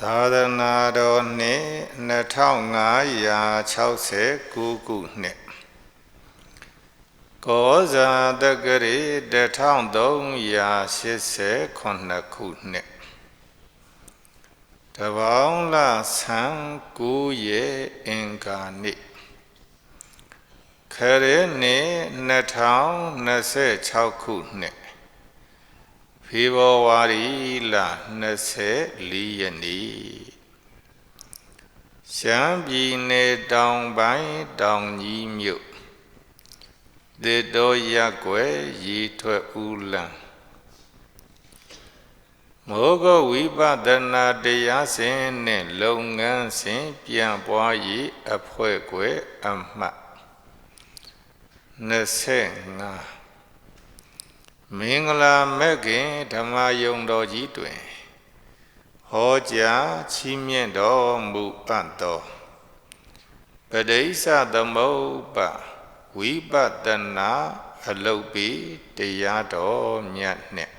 သာသနာတော်နှစ်2569ခုနှစ်ကောဇာတက္ကရီ1389ခုနှစ်တပေါင်းလဆန်း9ရက်အင်္ဂါနေ့ခရစ်နှစ်2026ခုနှစ်ဖေဖော်ဝါရီလ24ရက်နေ့ရှမ်းပြည်နယ်တောင်ပိုင်းတောင်ကြီးမြို့သေတော်ရက်ွယ်ရီထွက်ဦးလံမောဂဝိပဿနာတရားစဉ်နှင့်လုပ်ငန်းစဉ်ပြန်ပွားရေးအဖွဲ့ခွဲအမှတ်25မင်္ဂလာမဲ့ခင်ဓမ္မယုံတော်ကြီးတွင်ဟောကြားချီးမြှင့်တော်မူအပ်သောပဋိစ္စသမုပ္ပါဝိပဿနာအလုပ်ပိတရားတော်မြတ်နှင့်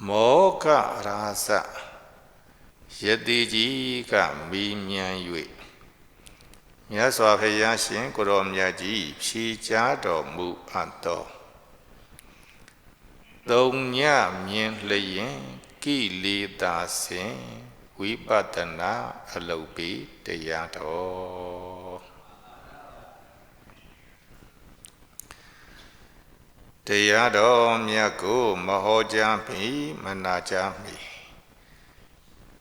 မောခရာဇယတိကြီးကမီးမြန်း၍မြတ်စွာဘုရားရှင်ကိုရောမြတ်ကြီးဖြေကြားတော်မူအပ်သောသုံးညမြင်လျင်ကိလေသာစဉ်ဝိပဿနာအလုပ်ပိတရားတော်တရားတော်မြတ်ကိုမဟောကြားမီမနာကြားမီ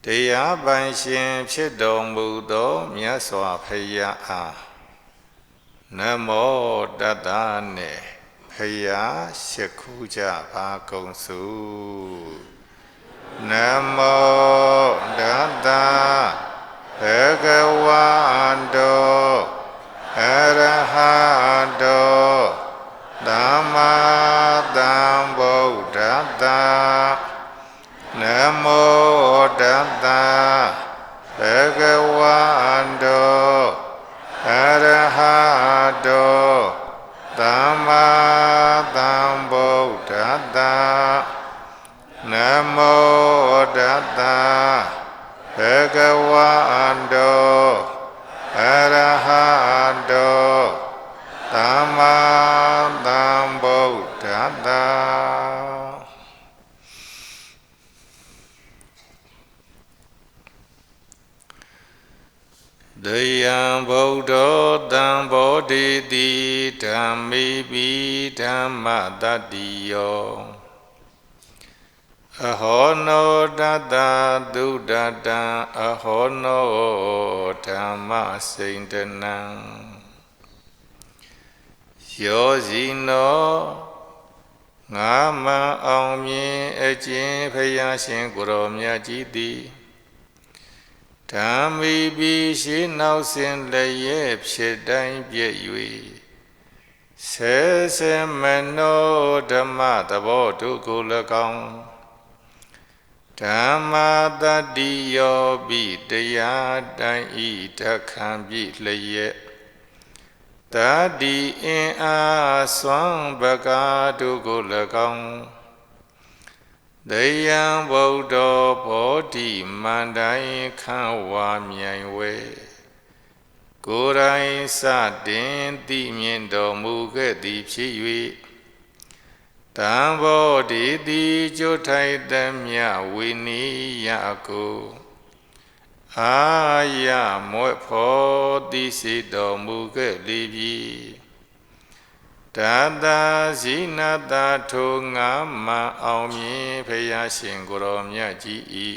တရားပိုင်ရှင်ဖြစ်တော်မူသောမြတ်စွာဘုရားအားနမောတတ္တနှင့်ဖယားရှိခိုးကြပါကုန်စုနမောတတ္တဘဂဝတောအရဟတောသမ္မာသမ္ဗုဒ္ဓတ္တနမောတတ္တဘဂဝတောအရဟတောသမ္မာသမ္ဗုဒ္ဓတ္တနမောတတ္တဘဂဝတောအရဟတောသမ္မာသမ္ဗုဒ္ဓတ္တဒယံဗုဒ္ဓသံဘောဓိတိဓမ္မိပိဓမ္မတတ္တိယောအဟောနောတတ္တသုဒ္ဓတံအဟောနောဓမ္မစိန္ဒနံယောဇီနောငါမအောင်မြင်အကျင့်ဖယားရှင်ကိုရောမြတ်ကြီးသည်ဓမ္မိပိရှိနောက်စဉ်လည်းဖြစ်တိုင်းပြည့်၍ဆေဆေမနောဓမ္မသဘောတုကို၎င်းဓမ္မတတ္တိယောပိတရားတိုင်းဤတခံပြည့်လျက်တတ္တိအင်အားစွမ်းပကားတုကို၎င်းဒယံဗုဒ္ဓဘောဓိမန္တိုင်ခံဝါမြိုင်ဝဲကိုယ်တိုင်စတင်သိမြင်တော်မူခဲ့သည်ဖြစ်၍တံဘောဓိတိကျိုးထိုက်သမျှဝိနိယကိုအာရမွဲ့ဖော်သိစေတော်မူခဲ့လေပြီတတဇိနတထိုငါမအောင်မြင်ဖယားရှင်ကိုရောမြတ်ကြီးဤ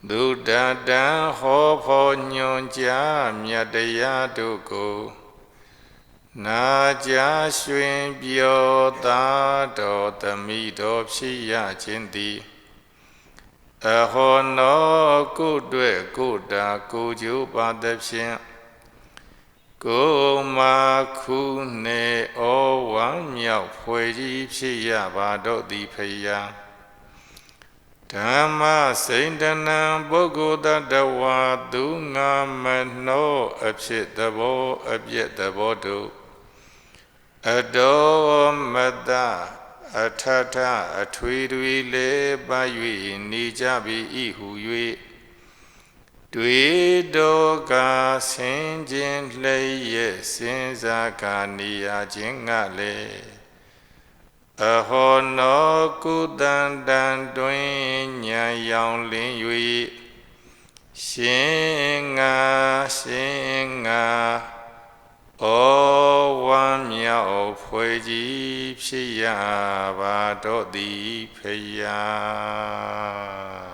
ဒုဒတံဟောဖော်ညွန်ကြားမြတ်တရားတို့ကိုနာကြားရွှင်ပြောသာတော်သမိတော်ဖြစ်ရခြင်းသည်အဟောနောကိုယ်တွေ့ကိုယ်တာကိုယ်ကျိုးပါသဖြင့်ကိုမာခုနေဩဝံမြောက်ဖွယ်ကြီးဖြစ်ရပါတော့သည်ဖယားဓမ္မစိန္ဒနံပုဂ္ဂိုလ်တ attva သူငါမနှောအဖြစ်သဘောအပြည့်သဘောတို့အတောမတ အထထအထွေတွေလဲပါ၍နေကြပြီဤဟု၍တွေတော်ကဆင်းခြင်းလျက်စဉ်းစားကနေရခြင်းငါလေအဟောနောကုတန္တံတွင်ဉာဏ်ရောင်လင်း၍ရှင်ငါဩဝမ်းမြောက်ဖွယ်ကြီးဖြစ်ရပါတော့သည်ဖယား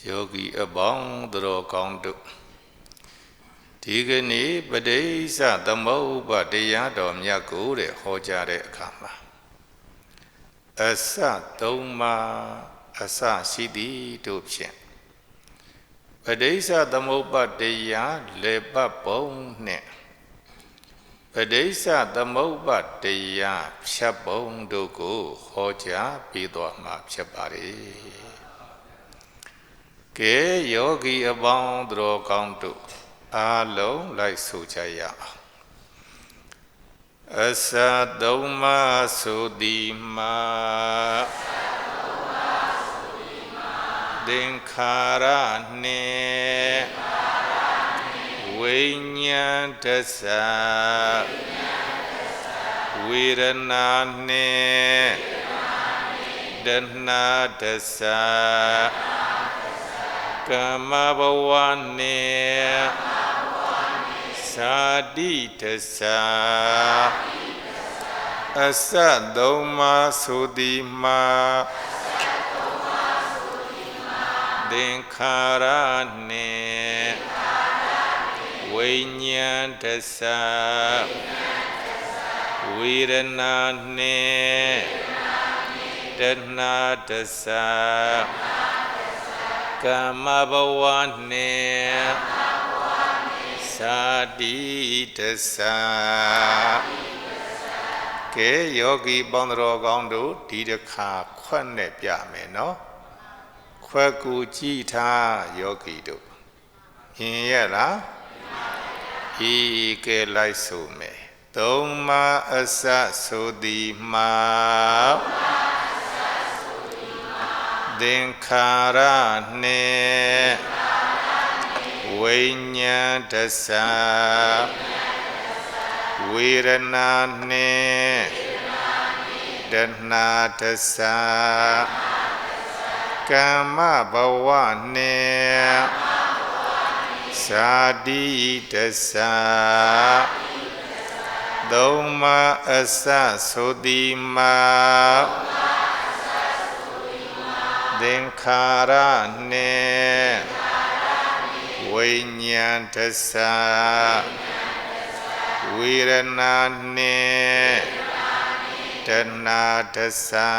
ယောဂီအပေါင်းတော်ကောင်းတို့ဒီကနေ့ပဋိစ္စသမုပ္ပါတရားတော်မြတ်ကိုဟောကြားတဲ့အခါမှာအစသုံးပါးအစရှိသည်တို့ဖြင့်ပဋိစ္စသမုပ္ပါတရားလေပတ်ပုံနှင့်ပဋိစ္စသမုပ္ပါတရားဖြတ်ပုံတို့ကိုဟောကြားပြီးတော့မှာဖြစ်ပါလေကဲယောဂီအပေါင်းတော်ကောင်းတို့အားလုံးလိုက်ဆိုကြရအောင်အစသုံးပါးဆိုသည်မှာသင်္ခါရနှင့်ဝိညာဏတစ္ဆာဝေဒနာနှင့်တဏှာတစ္ဆာကမ္မဘဝနှင့်သာတိတစ္ဆာအစသုံးပါးဆိုသည်မှာသင်္ခါရနှင့်ဝိညာဏတစ္ဆာဝေဒနာနှင့်တဏှာတစ္ဆာကမ္မဘဝနှင့်သာတိတစ္ဆာကဲယောဂီပေါင်းတော်ကောင်းတို့ဒီတစ်ခါခွက်နဲ့ပြမယ်နော်ခွက်ကူကြည့်ထားယောဂီတို့မြင်ရလားဤကဲလိုက်ဆိုမယ်သုံးပါးအစဆိုသည်မှာသင်္ခါရနှင့်ဝိညာဏတစ္ဆာဝေဒနာနှင့်တဏှာတစ္ဆာကမ္မဘဝနှင့်သာတိတစ္ဆာသုံးပါးအစဆိုသည်မှာသင်္ခါရနှင့်ဝိညာဏတစ္ဆာဝေဒနာနှင့်တဏှာတစ္ဆာ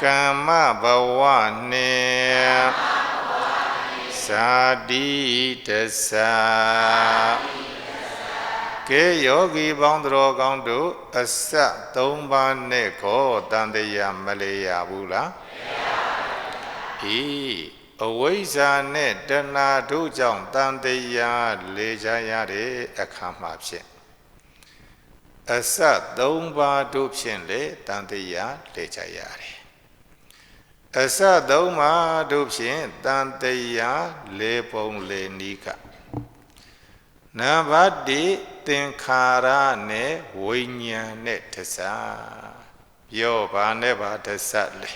ကမ္မဘဝနှင့်သာတိတစ္ဆာကဲယောဂီပေါင်းတော်ကောင်းတို့အစသုံးပါးနဲ့ကိုတန်တရားမလဲရဘူးလားဤအဝိဇ္ဇာနဲ့တဏှာတို့ကြောင့်တန်တရားလေကြရတဲ့အခါမှာဖြင့်အစသုံးပါးတို့ဖြင့်လေတန်တရားလေကြရတယ်အစသုံးပါးတို့ဖြင့်တန်တရားလေပုံလေနီးကနံပါတ်1သင်္ခါရနဲ့ဝိညာဉ်နဲ့တစ္ဆာပြောပါနဲ့ပါတစ္ဆာလေ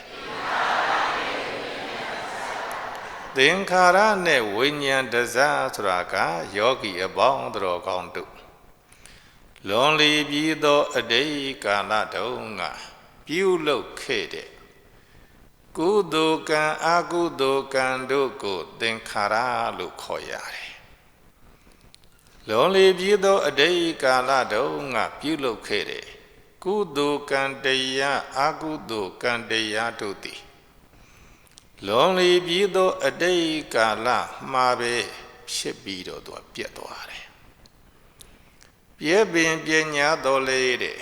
သင်္ခါရနဲ့ဝိညာဉ်တစ္ဆာဆိုတာကယောဂီအပေါင်းတော်ကောင်းတို့လွန်လီပြီးသောအတိတ်ကာလတုန်းကပြုလုပ်ခဲ့တဲ့ကုသိုလ်ကံအကုသိုလ်ကံတို့ကိုသင်္ခါရလို့ခေါ်ရတယ်လွန်လီပြီးသောအတိတ်ကာလတုန်းကပြုလုပ်ခဲ့တဲ့ကုသိုလ်ကံတရားအကုသိုလ်ကံတရားတို့သည်လွန်လီပြီးသောအတိတ်ကာလမှာပဲဖြစ်ပြီးတော့သူပြတ်သွားတယ်ပြည့်ပင်ပညာတော်လေတဲ့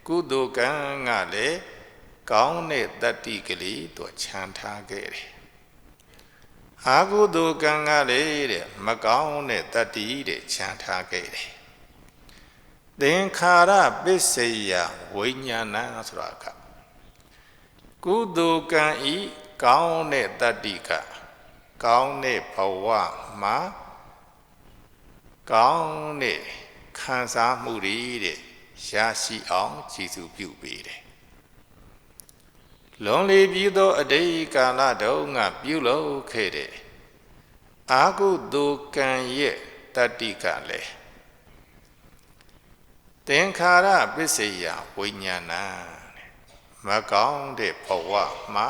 ကုသိုလ်ကံကလည်းကောင်းတဲ့တတ္တိကလေးသူချမ်းထားခဲ့တယ် အာဟုတုကံကလေးတဲ့မကောင်းတဲ့တတ္တိတဲ့ခြံထားခဲ့တယ်သင်္ခါရပစ္စယဝိညာဏဆိုတာကကုသိုလ်ကံဤကောင်းတဲ့တတ္တိကကောင်းတဲ့ဘဝမှာကောင်းတဲ့ခံစားမှုတွေတဲ့ရရှိအောင်ကြည်စုပြုပေးတယ်လွန်လေပြီးသောအတိတ်ကာလတုန်းကပြုလုပ်ခဲ့တဲ့အာဟုတုကံရဲ့တတ္တိကလည်းသင်္ခါရပစ္စယဝိညာဏမကောင်းတဲ့ဘဝမှာ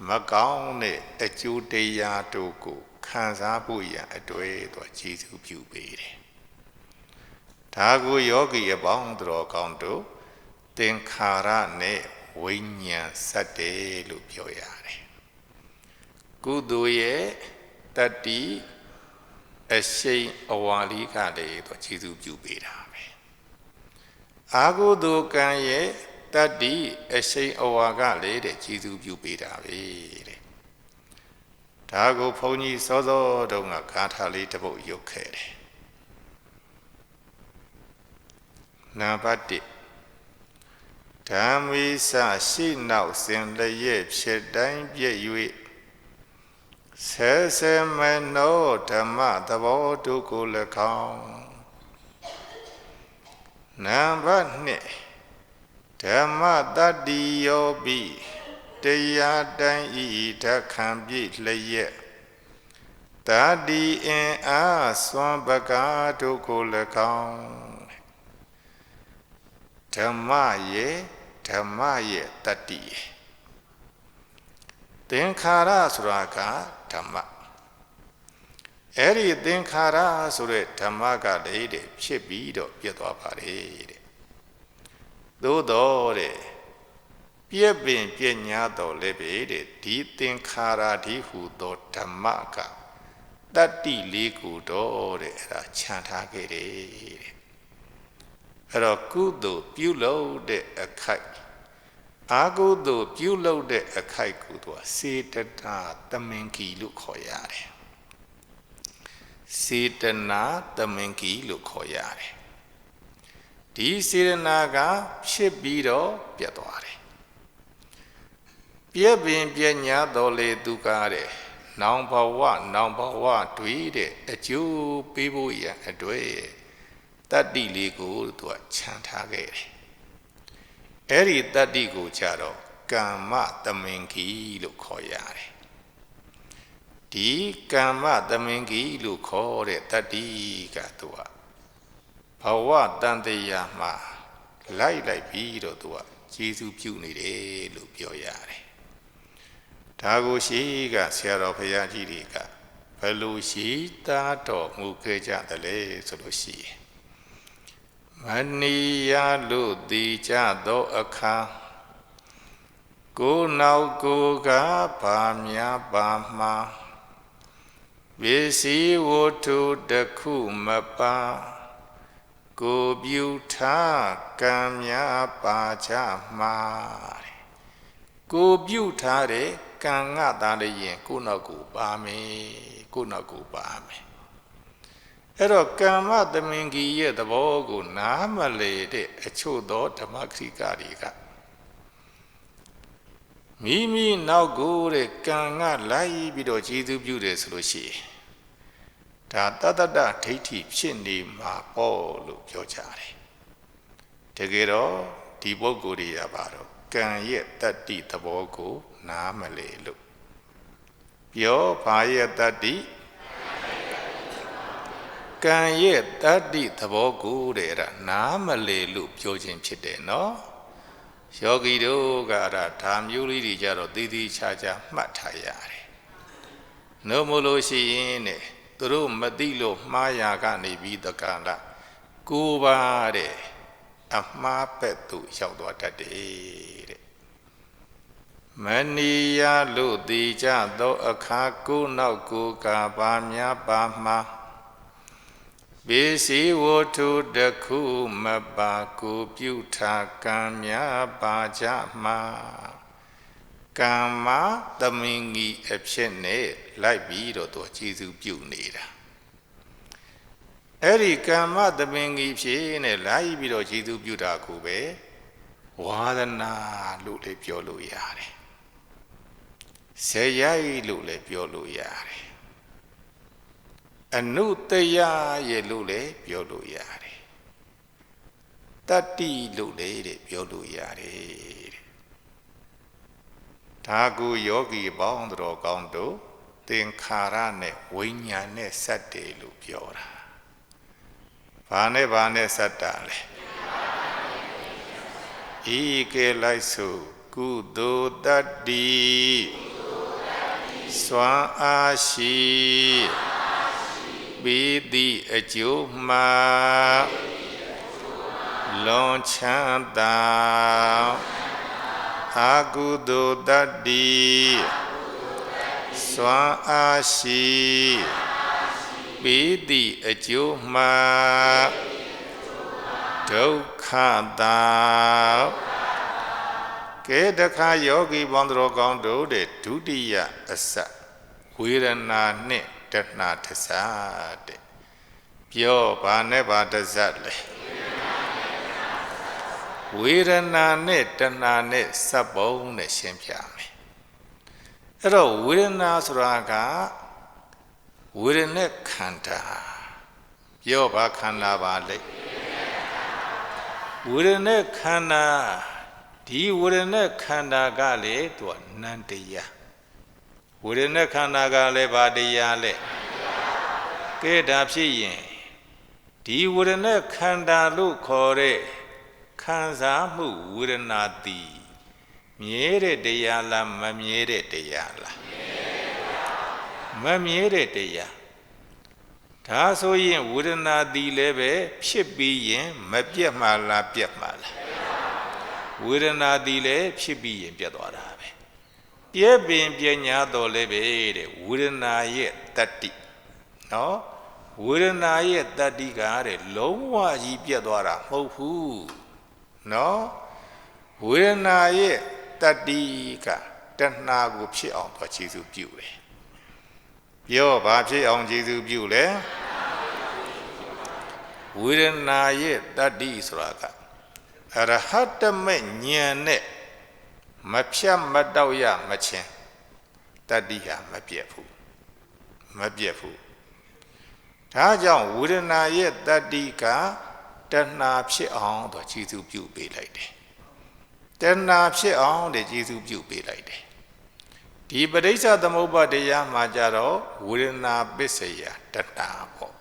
မကောင်းတဲ့အကျိုးတရားတို့ကိုခံစားဖို့ရန်အတွေ့အကြုံကျေးဇူးပြုပေးတယ်။ဒါကိုယောဂီအပေါင်းတော်ကောင်းတို့သင်္ခါရနဲ့ဝိညာဉ်စက်တယ်လို့ပြောရတယ်။ကုသိုလ်ရဲ့တတ္တိအရှိန်အဝါလေးကလည်းတော့ကျေးဇူးပြုပေးတာပဲ။အာဟုတုကံရဲ့တတ္တိအရှိန်အဝါကလည်းတဲ့ကျေးဇူးပြုပေးတာပဲတဲ့ဒါကိုဘုန်းကြီးစောစောတုန်းကဂါထာလေးတစ်ပုဒ်ရုပ်ခဲ့တယ်နံပါတ်1ဓမ္မိစရှိနောက်စဉ်လျက်ဖြစ်တိုင်းပြည့်၍ဆဲဆဲမနောဓမ္မသဘောတို့ကို၎င်းနံပါတ်2ဓမ္မတတ္တိယောပိတရားတိုင်းဤဓခံပြည့်လျက်တတ္တိအင်အားစွမ်းပကားတို့ကို၎င်းဓမ္မရဲ့တတ္တိသင်္ခါရဆိုတာကဓမ္မအဲ့ဒီသင်္ခါရဆိုတဲ့ဓမ္မကလည်းတဲ့ဖြစ်ပြီးတော့ပြတ်သွားပါလေတဲ့သို့တော်တဲ့ပြည့်ပင်ပြည့်ညာတော်လည်းပဲတဲ့ဒီသင်္ခါရဒီဟုသောဓမ္မကတတ္တိလေးခုတော်တဲ့အဲ့ဒါခြံထားခဲ့တယ်တဲ့အဲ့တော့ကုသိုလ်ပြုလုပ်တဲ့အခိုက်အာဟုတုပြုလုပ်တဲ့အခိုက်ကိုသူကစေတနာသမင်္ဂီလို့ခေါ်ရတယ်စေတနာသမင်္ဂီလို့ခေါ်ရတယ်ဒီစေတနာကဖြစ်ပြီးတော့ပြတ်သွားတယ်ပြည့်ပင်ပြည့်ညာတော်လေသူကားတဲ့နောင်ဘဝတွေတဲ့အကျိုးပေးဖို့ရန်အတွေ့တတ္တိလေးကိုသူကခြံထားခဲ့တယ်အဲ့ဒီတတ္တိကိုကြတော့ကမ္မသမင်္ဂီလို့ခေါ်ရတယ်ဒီကမ္မသမင်္ဂီလို့ခေါ်တဲ့တတ္တိကသူကဘဝတန်တရားမှာလိုက်ပြီးတော့သူကကျေးဇူးပြုနေတယ်လို့ပြောရတယ်ဒါကိုရှိကဆရာတော်ဘုရားကြီးတွေကဘယ်လိုရှိသားတော်မူခဲ့ကြသလဲဆိုလို့ရှိရင်မနီယလို့တည်ကြသောအခါကိုနောက်ကိုကဘာများပါမှာပစ္စည်းဝတ္ထုတစ်ခုမပါကိုပြုထားကံများပါကြမှာကိုပြုထားတဲ့ကံငါသားလည်းရင်ကိုနောက်ကိုပါမယ်အဲ့တော့ကမ္မသမင်္ဂီရဲ့သဘောကိုနားမလည်တဲ့အချို့သောဓမ္မခရိကတွေကမိမိနောက်ကိုတဲ့ကံကလိုက်ပြီးတော့ကျေးဇူးပြုတယ်ဆိုလို့ရှိရင်ဒါတတ္တဒဋ္ဌိဋ္ဌိဖြစ်နေမှာပေါ့လို့ပြောကြတယ်တကယ်တော့ဒီပုဂ္ဂိုလ်တွေကပါတော့ကံရဲ့တတ္တိသဘောကိုနားမလည်လို့ပြောဘာရဲ့တတ္တိကံရဲ့တတ္တိသဘောကိုတဲ့အဲ့ဒါနားမလည်လို့ပြောခြင်းဖြစ်တယ်နော်ယောဂီတို့ကအဲ့ဒါမျိုးလေးတွေကြတော့သေသေးချာချာမှတ်ထားရတယ်နှုတ်မလို့ရှိရင်တဲ့သူတို့မသိလို့မှားရာကနေပြီးတကလားကိုးပါတဲ့အမှားပဲ့သူရောက်သွားတတ်တယ်တဲ့မနီယလို့တည်ကြသောအခါကိုနောက်ကိုကဘာများပါမှာပစ္စည်းဝတ္ထုတစ်ခုမပါကိုပြုထားကံများပါကြမှာ ကမ္မသမင်ကြီးအဖြစ်နဲ့လိုက်ပြီးတော့သူကျေစုပြုနေတာအဲ့ဒီကမ္မသမင်ကြီးဖြစ်နဲ့လိုက်ပြီးတော့ကျေစုပြုတာကိုပဲဝါဒနာလို့လည်းပြောလို့ရတယ်ဇေယိလို့လည်းပြောလို့ရတယ်အနုတယရဲ့လို့လည်းပြောလို့ရတယ်တတ္တိလို့လည်းပြောလို့ရတယ်ဒါကိုယောဂီပေါင်းတော်ကောင်းတို့သင်္ခါရနဲ့ဝိညာဉ်နဲ့စက်တယ်လို့ပြောတာဘာနဲ့စက်တာလဲဤကဲလိုက်ဆိုကုသိုလ်တတ္တိစွမ်းအားရှိပိတိအကျိုးမှာလွန်ချမ်းသာအာကုသိုလ်တတ္တိစွမ်းအားရှိပိတိအကျိုးမှာဒုက္ခတာကဲတခါယောဂီပေါင်းတော်ကောင်းတို့တဲ့ဒုတိယအစဝေဒနာနဲ့တဏှာတစတဲ့ပြောဘာနဲ့ဘာတစလဲဝေဒနာနဲ့တဏှာနဲ့စပ်ပုံနဲ့ရှင်းပြမယ်အဲ့တော့ဝေဒနာဆိုတာကဝေဒနာခန္ဓာပြောဘာခန္ဓာပါလဲဝေဒနာခန္ဓာဒီဝေဒနာခန္ဓာကလေသူကနန္တရားဝေဒနာခန္ဓာကလည်းဘာတရားလဲကဲဒါဖြစ်ရင်ဒီဝေဒနာခန္ဓာလို့ခေါ်တဲ့ခံစားမှုဝေဒနာတိမြဲတဲ့တရားလားမမြဲတဲ့တရားလားမမြဲတဲ့တရားဒါဆိုရင်ဝေဒနာတိလည်းပဲဖြစ်ပြီးရင်မပြတ်မှလားပြတ်မှလားဝေဒနာတိလည်းဖြစ်ပြီးရင်ပြတ်သွားတာပဲပြည့်ပင်ပြညာတော်လည်းပဲတဲ့ဝေဒနာရဲ့တတ္တိနော်ဝေဒနာရဲ့တတ္တိကတဲ့လုံးဝကြီးပြတ်သွားတာမဟုတ်ဘူးနော်ဝေဒနာရဲ့တတ္တိကတဏှာကိုဖြစ်အောင်တော့ခြေစုပြုတယ်ပြောဘာဖြစ်အောင်ခြေစုပြုလဲဝေဒနာရဲ့တတ္တိဆိုတာကအရဟတမေဉာဏ်နဲ့မဖြတ်မတောက်ရမချင်းတတ္တိဟာမပြတ်ဘူးဒါကြောင့်ဝေဒနာရဲ့တတ္တိကတဏှာဖြစ်အောင်တော့ခြေစုပြုပေးလိုက်တယ်တဏှာဖြစ်အောင်တဲ့ခြေစုပြုပေးလိုက်တယ်ဒီပဋိစ္စသမုပ္ပါဒတရားမှာကြတော့ဝေဒနာပစ္စယတဏှာပေါ့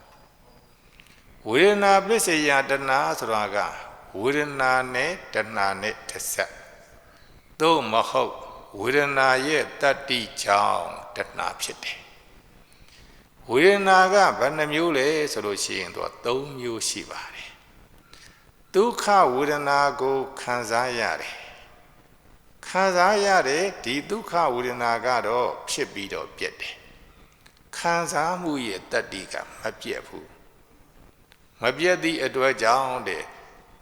ဝေဒနာပစ္စယတဏှာဆိုတာကဝေဒနာနဲ့တဏှာနဲ့တစ်ဆက်သို့မဟုတ်ဝေဒနာရဲ့တတ္တိကြောင့်တဏှာဖြစ်တယ်ဝေဒနာကဘယ်နှမျိုးလဲဆိုလို့ရှိရင်တော့၃မျိုးရှိပါတယ်ဒုက္ခဝေဒနာကိုခံစားရတယ်ဒီဒုက္ခဝေဒနာကတော့ဖြစ်ပြီးတော့ပြတ်တယ်ခံစားမှုရဲ့တတ္တိကမပြတ်ဘူးမပြတ်သည့်အတွက်ကြောင့်တဲ့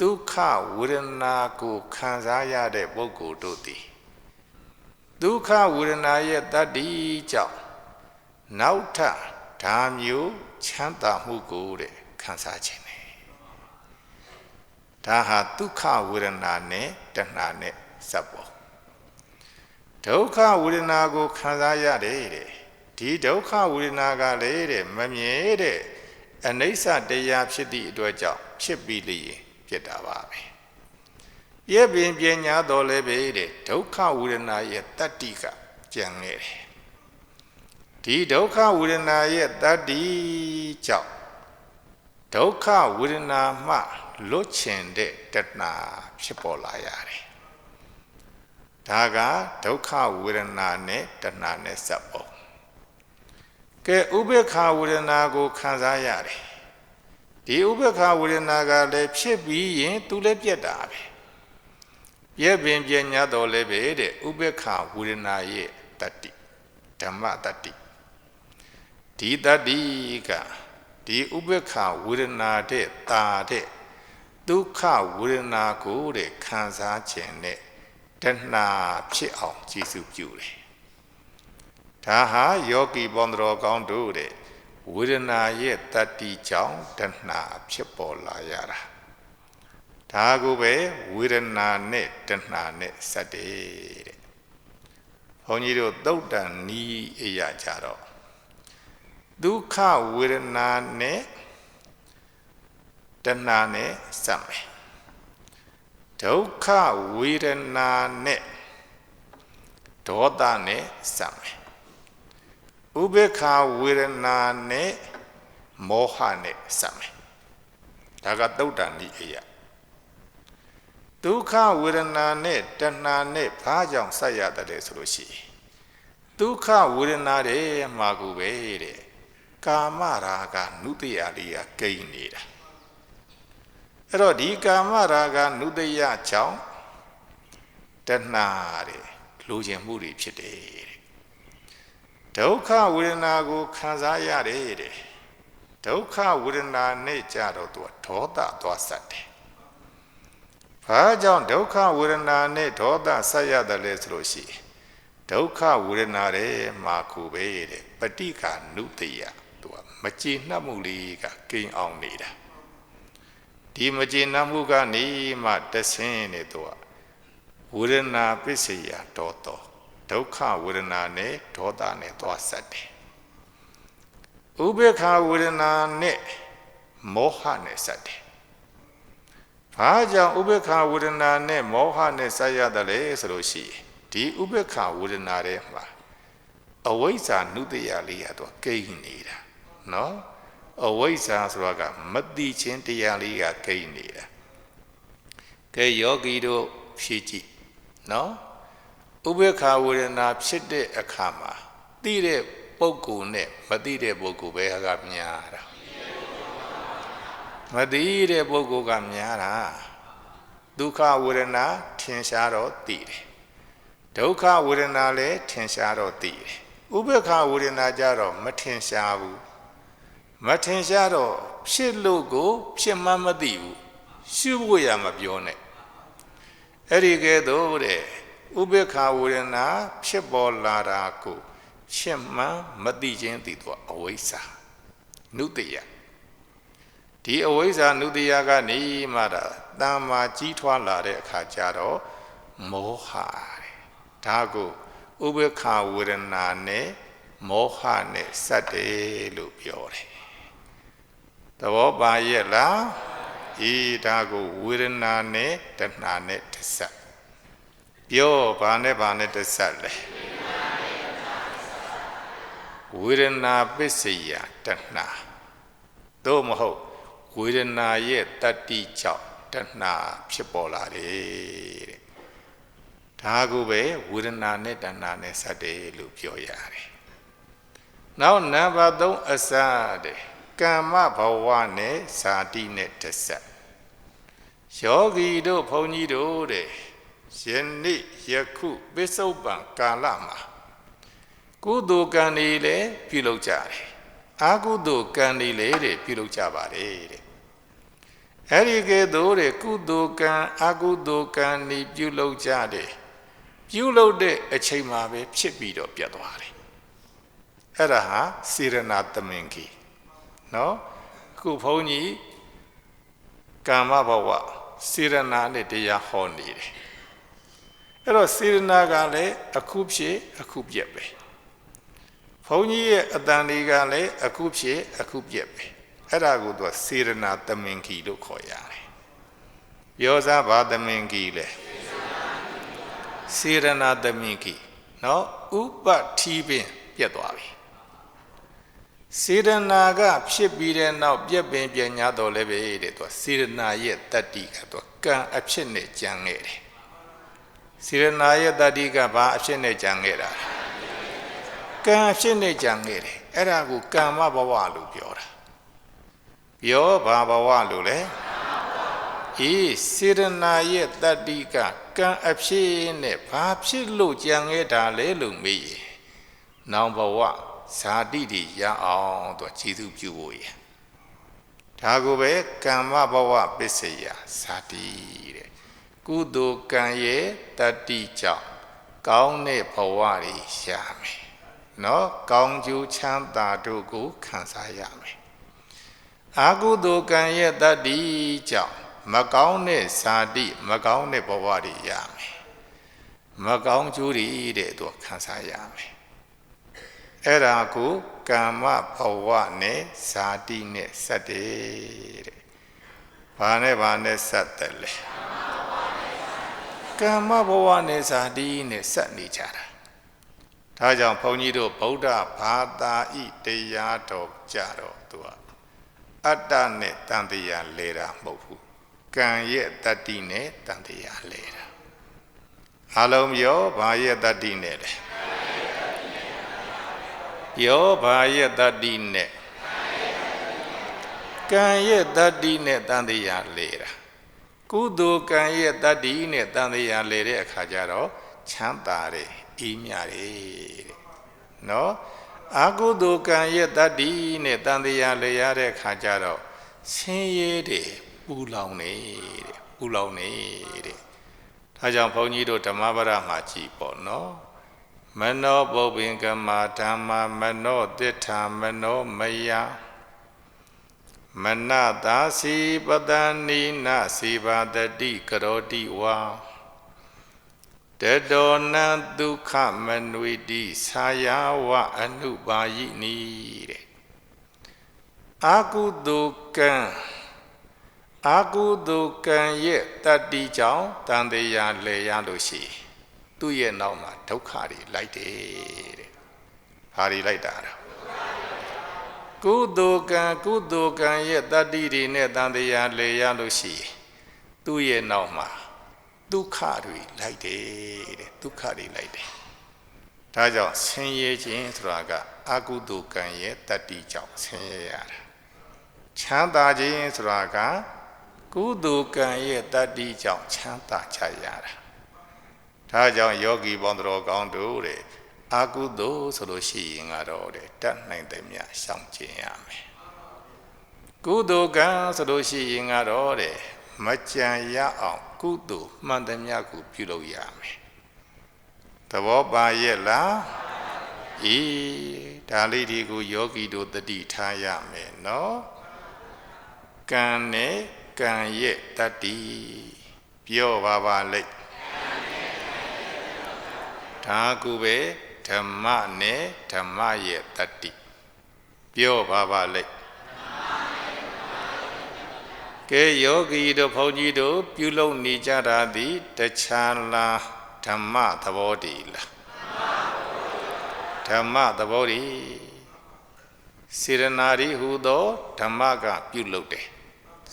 ဒုက္ခဝေဒနာကိုခံစားရတဲ့ပုဂ္ဂိုလ်တို့သည်ဒုက္ခဝေဒနာရဲ့တတ္တိကြောင့်နောက်ထပ်ဓာမျိုးချမ်းသာမှုကိုတဲ့ခံစားခြင်းနဲ့ဒါဟာဒုက္ခဝေဒနာနဲ့တဏှာနဲ့စပ်ပေါ်ဒုက္ခဝေဒနာကိုခံစားရတယ်တဲ့ဒီဒုက္ခဝေဒနာကလည်းတဲ့မမြဲတဲ့အနိစ္စတရားဖြစ်သည့်အတွက်ကြောင့်ဖြစ်ပြီးလျင်ဖြစ်တာပါပဲပြည့်ပင်ပညာတော်လည်းပဲတဲ့ဒုက္ခဝေဒနာရဲ့တတ္တိကကြံခဲ့တယ်ဒီဒုက္ခဝေဒနာရဲ့တတ္တိကြောင့်ဒုက္ခဝေဒနာမှလွတ်ချင်တဲ့တဏှာဖြစ်ပေါ်လာရတယ်ဒါကဒုက္ခဝေဒနာနဲ့တဏှာနဲ့စပ်ပေါ်ကဲဥပေက္ခဝေဒနာကိုခံစားရတယ်ဒီဥပေက္ခဝေဒနာကလည်းဖြစ်ပြီးရင်သူလည်းပြတ်တာပဲပြည့်ပင်ပညာတော်လည်းပဲတဲ့ဥပေက္ခဝေဒနာရဲ့တတ္တိဓမ္မတတ္တိဒီတတ္တိကဒီဥပေက္ခဝေဒနာတဲ့တာတဲ့ဒုက္ခဝေဒနာကိုတဲ့ခံစားခြင်းနဲ့တ တဏှာဖြစ်အောင်ကြည်စုပြုတယ်ဒါဟာယောဂီပေါင်းတော်ကောင်းတို့တဲ့ဝေဒနာရဲ့တတ္တိကြောင့်တဏှာဖြစ်ပေါ်လာရတာဒါကိုပဲဝေဒနာနဲ့တဏှာနဲ့စက်တယ်တဲ့ဘုန်းကြီးတို့သုတ်တန်နီးအရာကြတော့ဒုက္ခဝေဒနာနဲ့တဏှာနဲ့စက်မယ်ဒုက္ခဝေဒနာနဲ့ဒေါသနဲ့စက်မယ်ဥပေက္ခဝေဒနာနဲ့မောဟနဲ့စက်မယ်ဒါကသုတ်တန်နီးအရာဒုက္ခဝေဒနာနဲ့တဏှာနဲ့ဘာကြောင့်ဆက်ရတယ်ဆိုလို့ရှိရင်ဒုက္ခဝေဒနာတွေမှာကိုပဲတဲ့ကာမရာဂနုတ္တယလေးကကိန်းနေတာအဲ့တော့ဒီကာမရာဂနုတ္တယကြောင့်တဏှာတဲ့လိုချင်မှုတွေဖြစ်တယ်တဲ့ဒုက္ခဝေဒနာကိုခံစားရတယ်တဲ့ဒုက္ခဝေဒနာနဲ့ကြတော့သူကဒေါသသွားဆက်တယ်ဘာကြောင့်ဒုက္ခဝေဒနာနဲ့ဒေါသဆက်ရတယ်လဲဆိုလို့ရှိရင်ဒုက္ခဝေဒနာတွေမှာကိုပဲတဲ့ပဋိက္ခနုတ္တယသူကမကျေနပ်မှုလေးကကိန်းအောင်နေတာဒီမကျေနပ်မှုကနေမှတဆင်းနေသူကဝေဒနာပစ္စယဒေါသောဒုက္ခဝေဒနာနဲ့ဒေါသနဲ့သွားဆက်တယ်ဥပေက္ခဝေဒနာနဲ့မောဟနဲ့ဆက်တယ်ဘာကြောင့်ဥပေက္ခဝေဒနာနဲ့မောဟနဲ့ဆက်ရတယ်လဲဆိုလို့ရှိရင်ဒီဥပေက္ခဝေဒနာတွေမှာအဝိဇ္ဇာနုတ္တယလေးရတော့ကိန်းနေတာနော်အဝိဇ္ဇာဆိုတာကမသိချင်းတရားလေးကကိန်းနေတာကဲယောဂီတို့ဖြည့်ကြည့်နော်ဥပေက္ခဝေဒနာဖြစ်တဲ့အခါမှာသိတဲ့ပုဂ္ဂိုလ်နဲ့မသိတဲ့ပုဂ္ဂိုလ်ပဲကများတာမသိတဲ့ပုဂ္ဂိုလ်ကများတာဒုက္ခဝေဒနာထင်ရှားတော့သိတယ်ဒုက္ခဝေဒနာလည်းထင်ရှားတော့သိတယ်ဥပေက္ခဝေဒနာကြတော့မထင်ရှားဘူးမထင်ရှားတော့ဖြစ်လို့ကိုဖြစ်မှမသိဘူးရှုဖို့ရမပြောနဲ့အဲ့ဒီကဲတော့တဲ့ဥပေက္ခဝေဒနာဖြစ်ပေါ်လာတာကိုဖြစ်မှမသိခြင်းသိတော့အဝိဇ္ဇာနုတ္တယဒီအဝိဇ္ဇာနုတ္တယကနေမှတဏ္မာကြီးထွားလာတဲ့အခါကျတော့မောဟဒါကိုဥပေက္ခဝေဒနာနဲ့မောဟနဲ့စက်တယ်လို့ပြောတယ်သဘောပါရဲ့လားဒါကိုဝေဒနာနဲ့တဏှာနဲ့တစက်ပြောဘာနဲ့တစက်လဲဝေဒနာပစ္စယတဏှာသို့မဟုတ်ဝေဒနာရဲ့တတ္တိကြောင့်တဏှာဖြစ်ပေါ်လာတယ်တဲ့ဒါကိုပဲဝေဒနာနဲ့တဏှာနဲ့စတယ်လို့ပြောရတယ်နောက်နံပါတ်3အစတဲ့ကမ္မဘဝနဲ့ဇာတိနဲ့တဆက်ယောဂီတို့ဘုန်းကြီးတို့တဲ့ယနေ့ယခုပစ္စုပန်ကာလမှာကုသိုလ်ကံတွေလည်းပြုလုပ်ကြတယ်အကုသိုလ်ကံတွေလည်းပြုလုပ်ကြပါတယ်တဲ့အဲ့ဒီကဲ့သို့တဲ့ကုသိုလ်ကံအကုသိုလ်ကံတွေပြုလုပ်ကြတယ်ပြုလုပ်တဲ့အချိန်မှာပဲဖြစ်ပြီးတော့ပြတ်သွားတယ်အဲ့ဒါဟာစေရနာသမင်္ဂီနော်အခုဘုန်းကြီးကာမဘဝစေရနာနဲ့တရားဟောနေတယ်အဲ့တော့စေရနာကလည်းအခုဖြစ်အခုပြတ်ပဲဘုန်းကြီးရဲ့အတန်လေးကလည်းအခုဖြစ်အခုပြတ်ပဲအဲ့ဒါကိုသူကစေရနာသမင်္ဂီလို့ခေါ်ရတယ်ပြောစားဘာသမင်္ဂီလဲစေရနာသမင်္ဂီနော်ဥပထီးပင်ပြတ်သွားပြီစေရနာကဖြစ်ပြီးတဲ့နောက်ပြက်ပင်ပြညာတော်လည်းပဲတဲ့သူစေရနာရဲ့တတ္တိကသူကံအဖြစ်နဲ့ကြံခဲ့တယ်စေရနာရဲ့တတ္တိကဘာအဖြစ်နဲ့ကြံခဲ့တာကံအဖြစ်နဲ့ကြံခဲ့တယ်အဲ့ဒါကိုကမ္မဘဝလို့ပြောတာပြောဘာဘဝလို့လဲစေရနာရဲ့တတ္တိကကံအဖြစ်နဲ့ဘာဖြစ်လို့ကြံခဲ့တာလဲလို့မေးရင်နောင်ဘဝဇာတိတွေရအောင်သူခြေစုပြုဖို့ရဒါကိုပဲကမ္မဘဝပစ္စယဇာတိတဲ့ ကုသိုလ်ကံရဲ့တတ္တိကြောင့်ကောင်းတဲ့ဘဝတွေရမယ်နော်ကောင်းကျိုးချမ်းသာတို့ကိုခံစားရမယ်အကုသိုလ်ကံရဲ့တတ္တိကြောင့်မကောင်းတဲ့ဇာတိမကောင်းတဲ့ဘဝတွေရမယ်မကောင်းကျိုးတွေတဲ့သူခံစားရမယ်အဲ့ဒါကိုကမ္မဘဝနဲ့ဇာတိနဲ့ဆက်တယ်တဲ့ဘာနဲ့ဆက်တယ်လဲကမ္မဘဝနဲ့ဇာတိနဲ့ဆက်နေကြတာဒါကြောင့်ဘုန်းကြီးတို့ဗုဒ္ဓဘာသာဤတရားတော်ကြတော့သူကအတ္တနဲ့တန်တရားလဲတာမဟုတ်ဘူးကံရဲ့တတ္တိနဲ့တန်တရားလဲတာအလုံးရောဘာရဲ့တတ္တိနဲ့လဲရောဘာရဲ့တတ္တိနဲ့ကံရဲ့တတ္တိနဲ့တန်တရားလဲတာကုသိုလ်ကံရဲ့တတ္တိနဲ့တန်တရားလဲတဲ့အခါကျတော့ချမ်းသာတယ်အေးမြတယ်တဲ့နော်အကုသိုလ်ကံရဲ့တတ္တိနဲ့တန်တရားလဲရတဲ့အခါကျတော့ဆင်းရဲတယ်ပူလောင်နေတဲ့ပူလောင်နေတဲ့ဒါကြောင့်ဘုန်းကြီးတို့ဓမ္မပဒမှာကြည်ပေါ့နော်မနောပုပ္ပင်ကမဓမ္မမနောတိဋ္ဌာမနောမယမနတာစီပတန္နိနစီဘာတတိကရောတိဝါတတောနံဒုက္ခမနွေတိဆာယဝအနုပါယိနိတဲ့အကုသိုလ်ကံအကုသိုလ်ကံရဲ့တတ္တိကြောင့်တန်တရားလဲရလို့ရှိသူ့ရဲ့နောက်မှာဒုက္ခတွေလိုက်တယ်တဲ့။ဟာတွေလိုက်တာတော့ကုသိုလ်ကံရဲ့တတ္တိတွေနဲ့တန်တရားလဲရလို့ရှိသူ့ရဲ့နောက်မှာဒုက္ခတွေလိုက်တယ်တဲ့ဒုက္ခတွေလိုက်တယ်။ဒါကြောင့်ဆင်းရဲခြင်းဆိုတာကအကုသိုလ်ကံရဲ့တတ္တိကြောင့်ဆင်းရဲရတာ။ချမ်းသာခြင်းဆိုတာကကုသိုလ်ကံရဲ့တတ္တိကြောင့်ချမ်းသာချရတာဒါကြောင့်ယောဂီပေါင်းတော်ကောင်းတို့တဲ့အကုသိုလ်ဆိုလို့ရှိရင်ကတော့တတ်နိုင်တယ်မြရှောင်ကျင်ရမယ်ကုသိုလ်ကံဆိုလို့ရှိရင်ကတော့မကြံရအောင်ကုသိုလ်မှန်တယ်မြကိုပြုလုပ်ရမယ်သဘောပါရဲ့လားအေးဒါလေးဒီကိုယောဂီတို့တတိထားရမယ်နော်ကံနဲ့ကံရဲ့တတ္တိပြောပါလိမ့်ဒါကူပဲဓမ္မနဲ့ဓမ္မရဲ့တတ္တိပြောပါလိမ့်ကဲယောဂီတို့ဘုန်းကြီးတို့ပြုလုပ်နေကြတာသည်တခြားလားဓမ္မသဘောတည်းလားဓမ္မသဘောတည်းစေရနာရီဟူသောဓမ္မကပြုလုပ်တယ်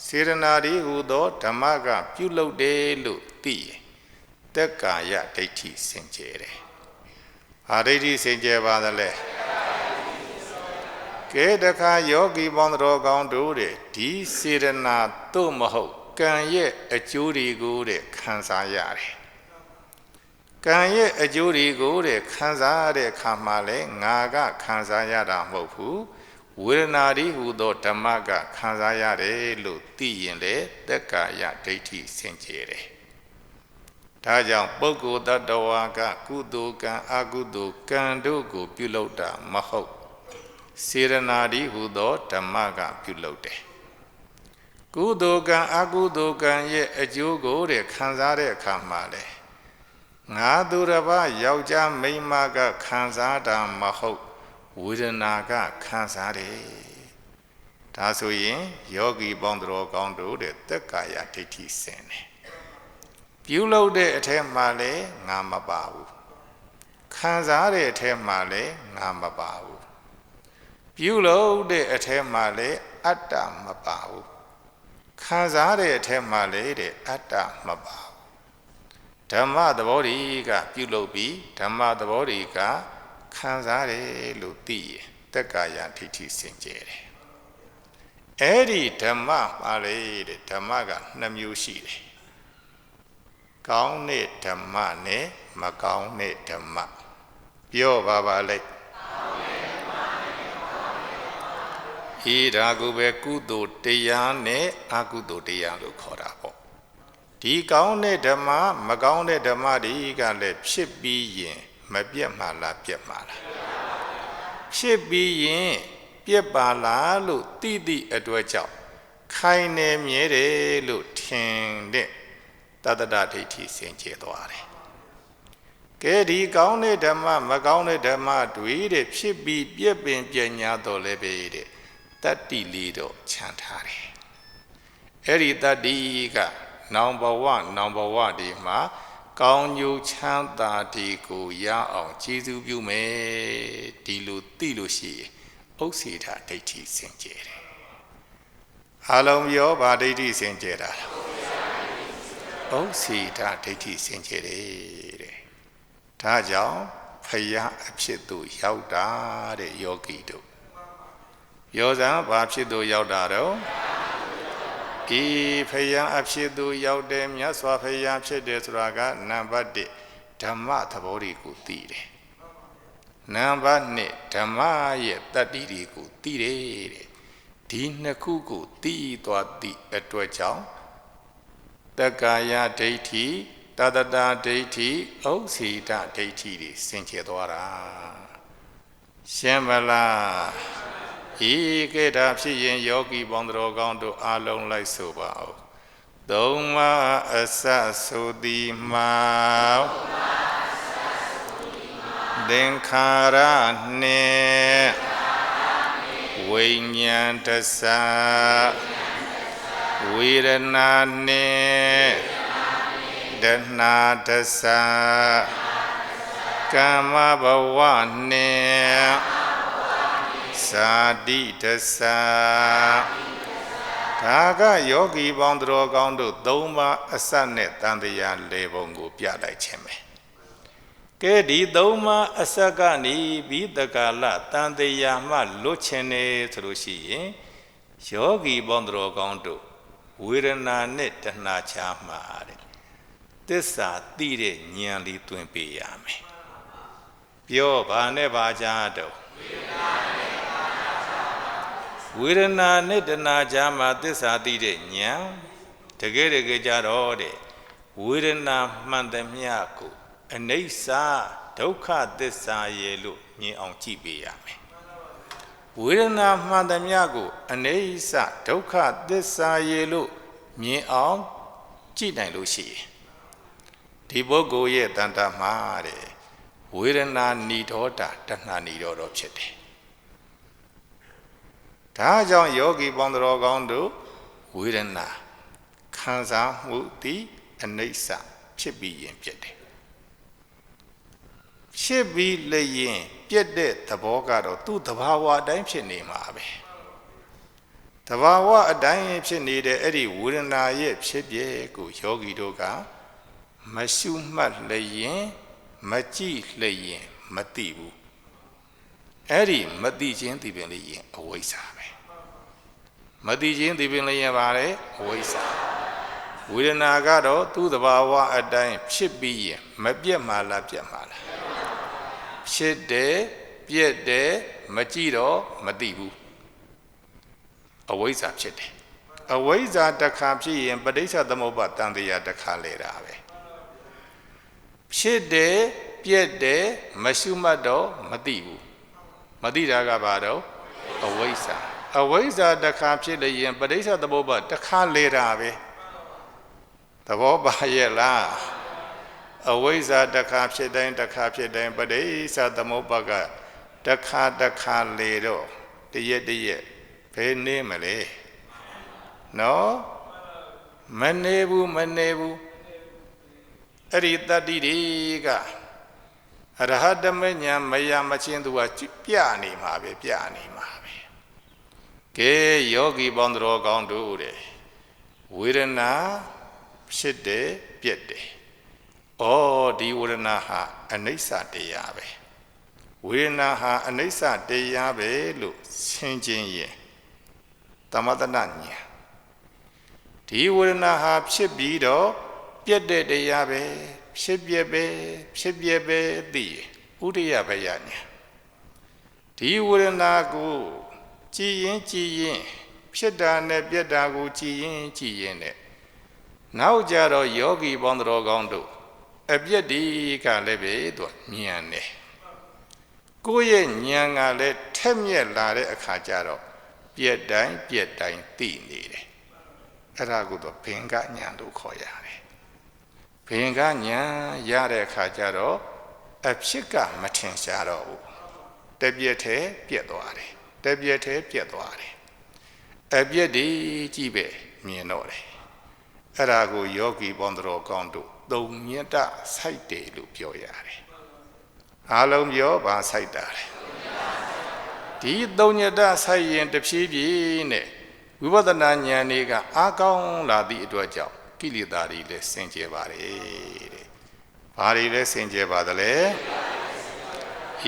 စေရနာရီဟူသောဓမ္မကပြုလုပ်တယ်လို့သိရင်တက္ကာယဒိဋ္ဌိစင်ကြယ်တယ်။ဟာဒိဋ္ဌိစင်ကြယ်ပါသလဲ။ကဲတခါယောဂီပေါင်းတော်ကောင်းတို့ဒီစေရနာသို့မဟုတ်ကံရဲ့အကျိုးတွေကိုခံစားရတယ်။ကံရဲ့အကျိုးတွေကိုခံစားရတဲ့အခါမှာလဲငါကခံစားရတာမဟုတ်ဘူး။ဝေဒနာရီဟူသောဓမ္မကခံစားရတယ်လို့သိရင်လေတက္ကာယဒိဋ္ဌိစင်ကြယ်တယ်။ဒါကြောင့်ပုဂ္ဂိုလ်တ attva ကကုသိုလ်ကံအကုသိုလ်ကံတို့ကိုပြုလုပ်တာမဟုတ်စေရနာရီဟူသောဓမ္မကပြုလုပ်တယ်။ကုသိုလ်ကံအကုသိုလ်ကံရဲ့အကျိုးကိုခံစားတဲ့အခါမှာလေငါသူတစ်ပါးယောက်ျားမိန်းမကခံစားတာမဟုတ်ဝေဒနာကခံစားတယ်ဒါဆိုရင်ယောဂီပေါင်းတော်ကောင်းတို့တက္ကာယဒိဋ္ဌိစင်တယ်ပြုလုပ်တဲ့အထက်မှာလည်းငါမပါဘူးခံစားတဲ့အထက်မှာလည်းငါမပါဘူးပြုလုပ်တဲ့အထက်မှာလည်းအတ္တမပါဘူးခံစားတဲ့အထက်မှာလည်းအတ္တမပါဘူးဓမ္မသဘောတွေကပြုလုပ်ပြီးဓမ္မသဘောတွေကခံစားတယ်လို့သိရင်တက္ကာယဒိဋ္ဌိစင်ကြယ်တယ်အဲ့ဒီဓမ္မပါလေဓမ္မက2မျိုးရှိတယ်ကောင်းတဲ့ဓမ္မနဲ့မကောင်းတဲ့ဓမ္မပြောပါလိမ့်ဤဒါကိုပဲကုသိုလ်တရားနဲ့အကုသိုလ်တရားလို့ခေါ်တာပေါ့ ဒီကောင်းတဲ့ဓမ္မမကောင်းတဲ့ဓမ္မတွေကလည်းဖြစ်ပြီးရင်မပြတ်မှလားပြတ်မှလားဖြစ်ပြီးရင်ပြတ်ပါလားလို့သိသည့်အတွက်ကြောင့်ခိုင်နေမြဲတယ်လို့ထင်တဲ့တတ္တဒဒိဋ္ဌိစင်ကြယ်သွားတယ်ကဲဒီကောင်းတဲ့ဓမ္မမကောင်းတဲ့ဓမ္မတွေတဲ့ဖြစ်ပြီးပြည့်ပင်ပြညာတော်လည်းပဲတဲ့တတ္တိလေးတော့ခြံထားတယ်အဲ့ဒီတတ္တိကနောင်ဘဝဒီမှာကောင်းကျိုးချမ်းသာဒီကိုရအောင်ကျေးဇူးပြုမယ်ဒီလိုသိလို့ရှိရင်ဥစ္စေတာဒိဋ္ဌိစင်ကြယ်တယ်အလုံးပြောဗာဒိဋ္ဌိစင်ကြယ်တာဥစ္စေတာဒိဋ္ဌိစင်ကြယ်တယ်တဲ့ဒါကြောင့်ဖယားအဖြစ်သို့ရောက်တာတဲ့ယောဂီတို့ယောဇံဘာဖြစ်သို့ရောက်တာတော့ဒီဖယားအဖြစ်သို့ရောက်တယ်မြတ်စွာဘုရားဖြစ်တယ်ဆိုတာကနံပါတ်1ဓမ္မသဘောတွေကိုသိတယ်နံပါတ်2ဓမ္မရဲ့တတ္တိတွေကိုသိတယ်တဲ့ဒီနှစ်ခုကိုသိသွားသည့်အတွက်ကြောင့်တက္ကာယဒိဋ္ဌိတတ္တတာဒိဋ္ဌိဥစ္စေတဒိဋ္ဌိတွေစင်ကြယ်သွားတာရှင်းမလားဤကဲ့ဒါဖြစ်ရင်ယောဂီပေါင်းတော်ကောင်းတို့အားလုံးလိုက်ဆိုပါဦးသုံးပါးအစဆိုသည်မှာသင်္ခါရနှင့်ဝိညာဏတ္တဝေဒနာနှင့်ဒနာတ္တကာမဘဝနှင့်သာတိတ္တဒါကယောဂီပေါင်းတော်ကောင်းတို့သုံးပါးအစနဲ့တန်တရား၄ပုံကိုပြလိုက်ခြင်းပဲကဲဒီသုံးပါးအစကနေပြီးတက္ကလတန်တရားမှလွတ်ခြင်းနေဆိုလို့ရှိရင်ယောဂီပေါင်းတော်ကောင်းတို့ဝေဒနာနဲ့တဏှာချာမှာတဲ့သစ္စာသိတဲ့ဉာဏ်လေးသွင်းပေးရမယ်ပြောဘာနဲ့ဘာချာတော့ဝေဒနာနဲ့တဏှာချာမှာသစ္စာသိတဲ့ဉာဏ်တကယ်ကြတော့တဲ့ဝေဒနာမှန်သမျှကိုအနိစ္စဒုက္ခသစ္စာရဲ့လို့မြင်အောင်ကြည့်ပေးရမယ်ဝေဒနာမှန်သမျှကိုအနိစ္စဒုက္ခသစ္စာရဲ့လို့မြင်အောင်ကြည့်နိုင်လို့ရှိရင်ဒီပုဂ္ဂိုလ်ရဲ့တဏ္ဍာမှာတဲ့ဝေဒနာဏိဒေါတာတဏှာဏိဒေါတော့ဖြစ်တယ်ဒါကြောင့်ယောဂီပေါင်းတော်ကောင်းတို့ဝေဒနာခံစားမှုသည်အနိစ္စဖြစ်ပြီးရင်ဖြစ်တယ်ဖြစ်ပြီးလျင်ပြည့်တဲ့သဘောကတော့သူ့သဘာဝအတိုင်းဖြစ်နေမှာပဲသဘာဝအတိုင်းဖြစ်နေတဲ့အဲ့ဒီဝေဒနာရဲ့ဖြစ်ပျက်ကိုယောဂီတို့ကမရှုမှတ်လျင်မကြည့်လျင်မသိဘူးအဲ့ဒီမသိခြင်းသိပင်လျင်အဝိဇ္ဇာပဲမသိခြင်းသိပင်လျင်ပါလေအဝိဇ္ဇာဝေဒနာကတော့သူ့သဘာဝအတိုင်းဖြစ်ပြီးရင်မပြတ်မှလားပြတ်မှလားဖြစ်တယ်ပြည့်တယ်မကြည့်တော့မသိဘူးအဝိဇ္ဇာဖြစ်တယ်အဝိဇ္ဇာတစ်ခါဖြစ်ရင်ပဋိစ္စသမုပ္ပါတန်တရားတစ်ခါလဲတာပဲဖြစ်တယ်ပြည့်တယ်မရှုမှတ်တော့မသိဘူးမသိတာကဘာတော့အဝိဇ္ဇာအဝိဇ္ဇာတစ်ခါဖြစ်လျင်ပဋိစ္စသမုပ္ပါတစ်ခါလဲတာပဲသဘောပါရဲ့လားအဝိဇ္ဇာတစ်ခါဖြစ်တိုင်းတစ်ခါဖြစ်တိုင်းပဋိစ္စသမုပ္ပါကတစ်ခါလေတော့တရက်ဘယ်နေမလဲနော်မနေဘူးအဲ့ဒီတတ္တိတွေကရဟတမညာမယမချင်းသူကပြနေမှာပဲကဲယောဂီပေါင်းတော်ကောင်းတို့တဲ့ဝေဒနာဖြစ်တယ်ပြက်တယ်ဩဒီဝေဒနာဟာအနိစ္စတရားပဲဝေဒနာဟာအနိစ္စတရားပဲလို့ဆင်ခြင်ရင်သမတနာညာဒီဝေဒနာဟာဖြစ်ပြီးတော့ပြက်တဲ့တရားပဲဖြစ်ပြက်ပဲသိဥဒိယဘယညာဒီဝေဒနာကိုကြည်ရင်ဖြစ်တာနဲ့ပြက်တာကိုကြည်ရင်နဲ့ နောက်ကြတော့ယောဂီပေါင်းတော်ကောင်းတို့အပြည့်ဒီကလည်းပဲသူကဉာဏ်နဲ့ကိုယ့်ရဲ့ဉာဏ်ကလည်းထက်မြက်လာတဲ့အခါကျတော့ပြက်တိုင်းသိနေတယ်အဲ့ဒါကိုတော့ဘင်္ဂဉာဏ်လို့ခေါ်ရတယ်ဘင်္ဂဉာဏ်ရတဲ့အခါကျတော့အဖြစ်ကမထင်ရှားတော့ဘူးတပြက်ထဲပြက်သွားတယ်တပြက်ထဲပြက်သွားတယ်အပြက်ဒီကြည့်ပဲမြင်တော့တယ်အဲ့ဒါကိုယောဂီပေါင်းတော်ကောင်းတို့သုံးညတစိုက်တယ်လို့ပြောရတယ်အားလုံးပြောပါစိုက်တာလေဒီသုံးညတစိုက်ရင်တဖြည်းဖြည်းနဲ့ဝိပဿနာဉာဏ်တွေကအားကောင်းလာသည့်အတွက်ကြောင့်ကိလေသာတွေလည်းစင်ကြယ်ပါတယ်တဲ့ဘာတွေလဲစင်ကြယ်ပါသလဲ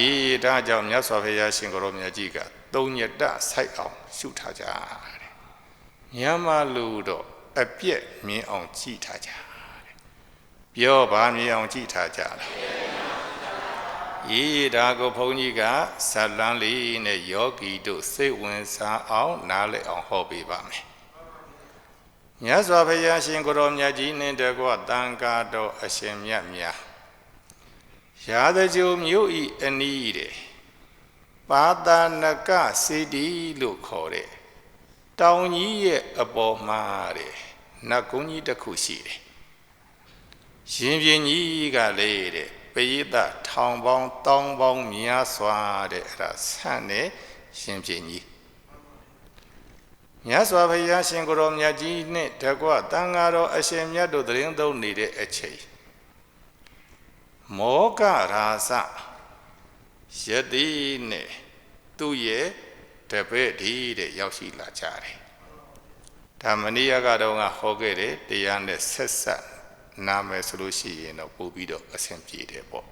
ဤဒါကြောင့်မြတ်စွာဘုရားရှင်ကိုရောမြတ်ကြီးကသုံးညတစိုက်အောင်ရှုထားကြတဲ့ညမလို့တော့အပြည့်မြင်အောင်ကြည့်ထားကြတဲ့ပြောပါမြင်အောင်ကြည့်ထားကြလားဤဒါကိုဘုန်းကြီးကဇလန်းလေးနဲ့ယောဂီတို့စိတ်ဝင်စားအောင်နားလည်အောင်ဟောပေးပါမယ်မြတ်စွာဘုရားရှင်ကိုရောမြတ်ကြီးနှင့်တကွတန်ဃာတော်အရှင်မြတ်များရာဇဂျိုမြို့ဤအနီးတဲ့ပါတာနကစေတီလို့ခေါ်တဲ့တောင်ကြီးရဲ့အပေါ်မှာတဲ့နတ်ကုန်းကြီးတစ်ခုရှိတယ်ရှင်ပြင်းကြီးကလေးတဲ့ပရိသတ်ထောင်ပေါင်းတောင်းပေါင်းများစွာတဲ့အဲ့ဒါဆန့်နေရှင်ပြင်းကြီးမြတ်စွာဘုရားရှင်ကိုရောမြတ်ကြီးနဲ့တကွတန်ဃာတော်အရှင်မြတ်တို့သတင်းသုံးနေတဲ့အချိန်မောကရာဇယတိနဲ့သူ့ရဲ့တပည့်ဒီတဲ့ရောက်ရှိလာကြတယ်ဒါမဏိယကတော့ဟောခဲ့တယ်တရားနဲ့ဆက်ဆက်နာမယ်ဆိုလို့ရှိရင်တော့ပို့ပြီးတော့အဆင်ပြေတယ်ပေါ့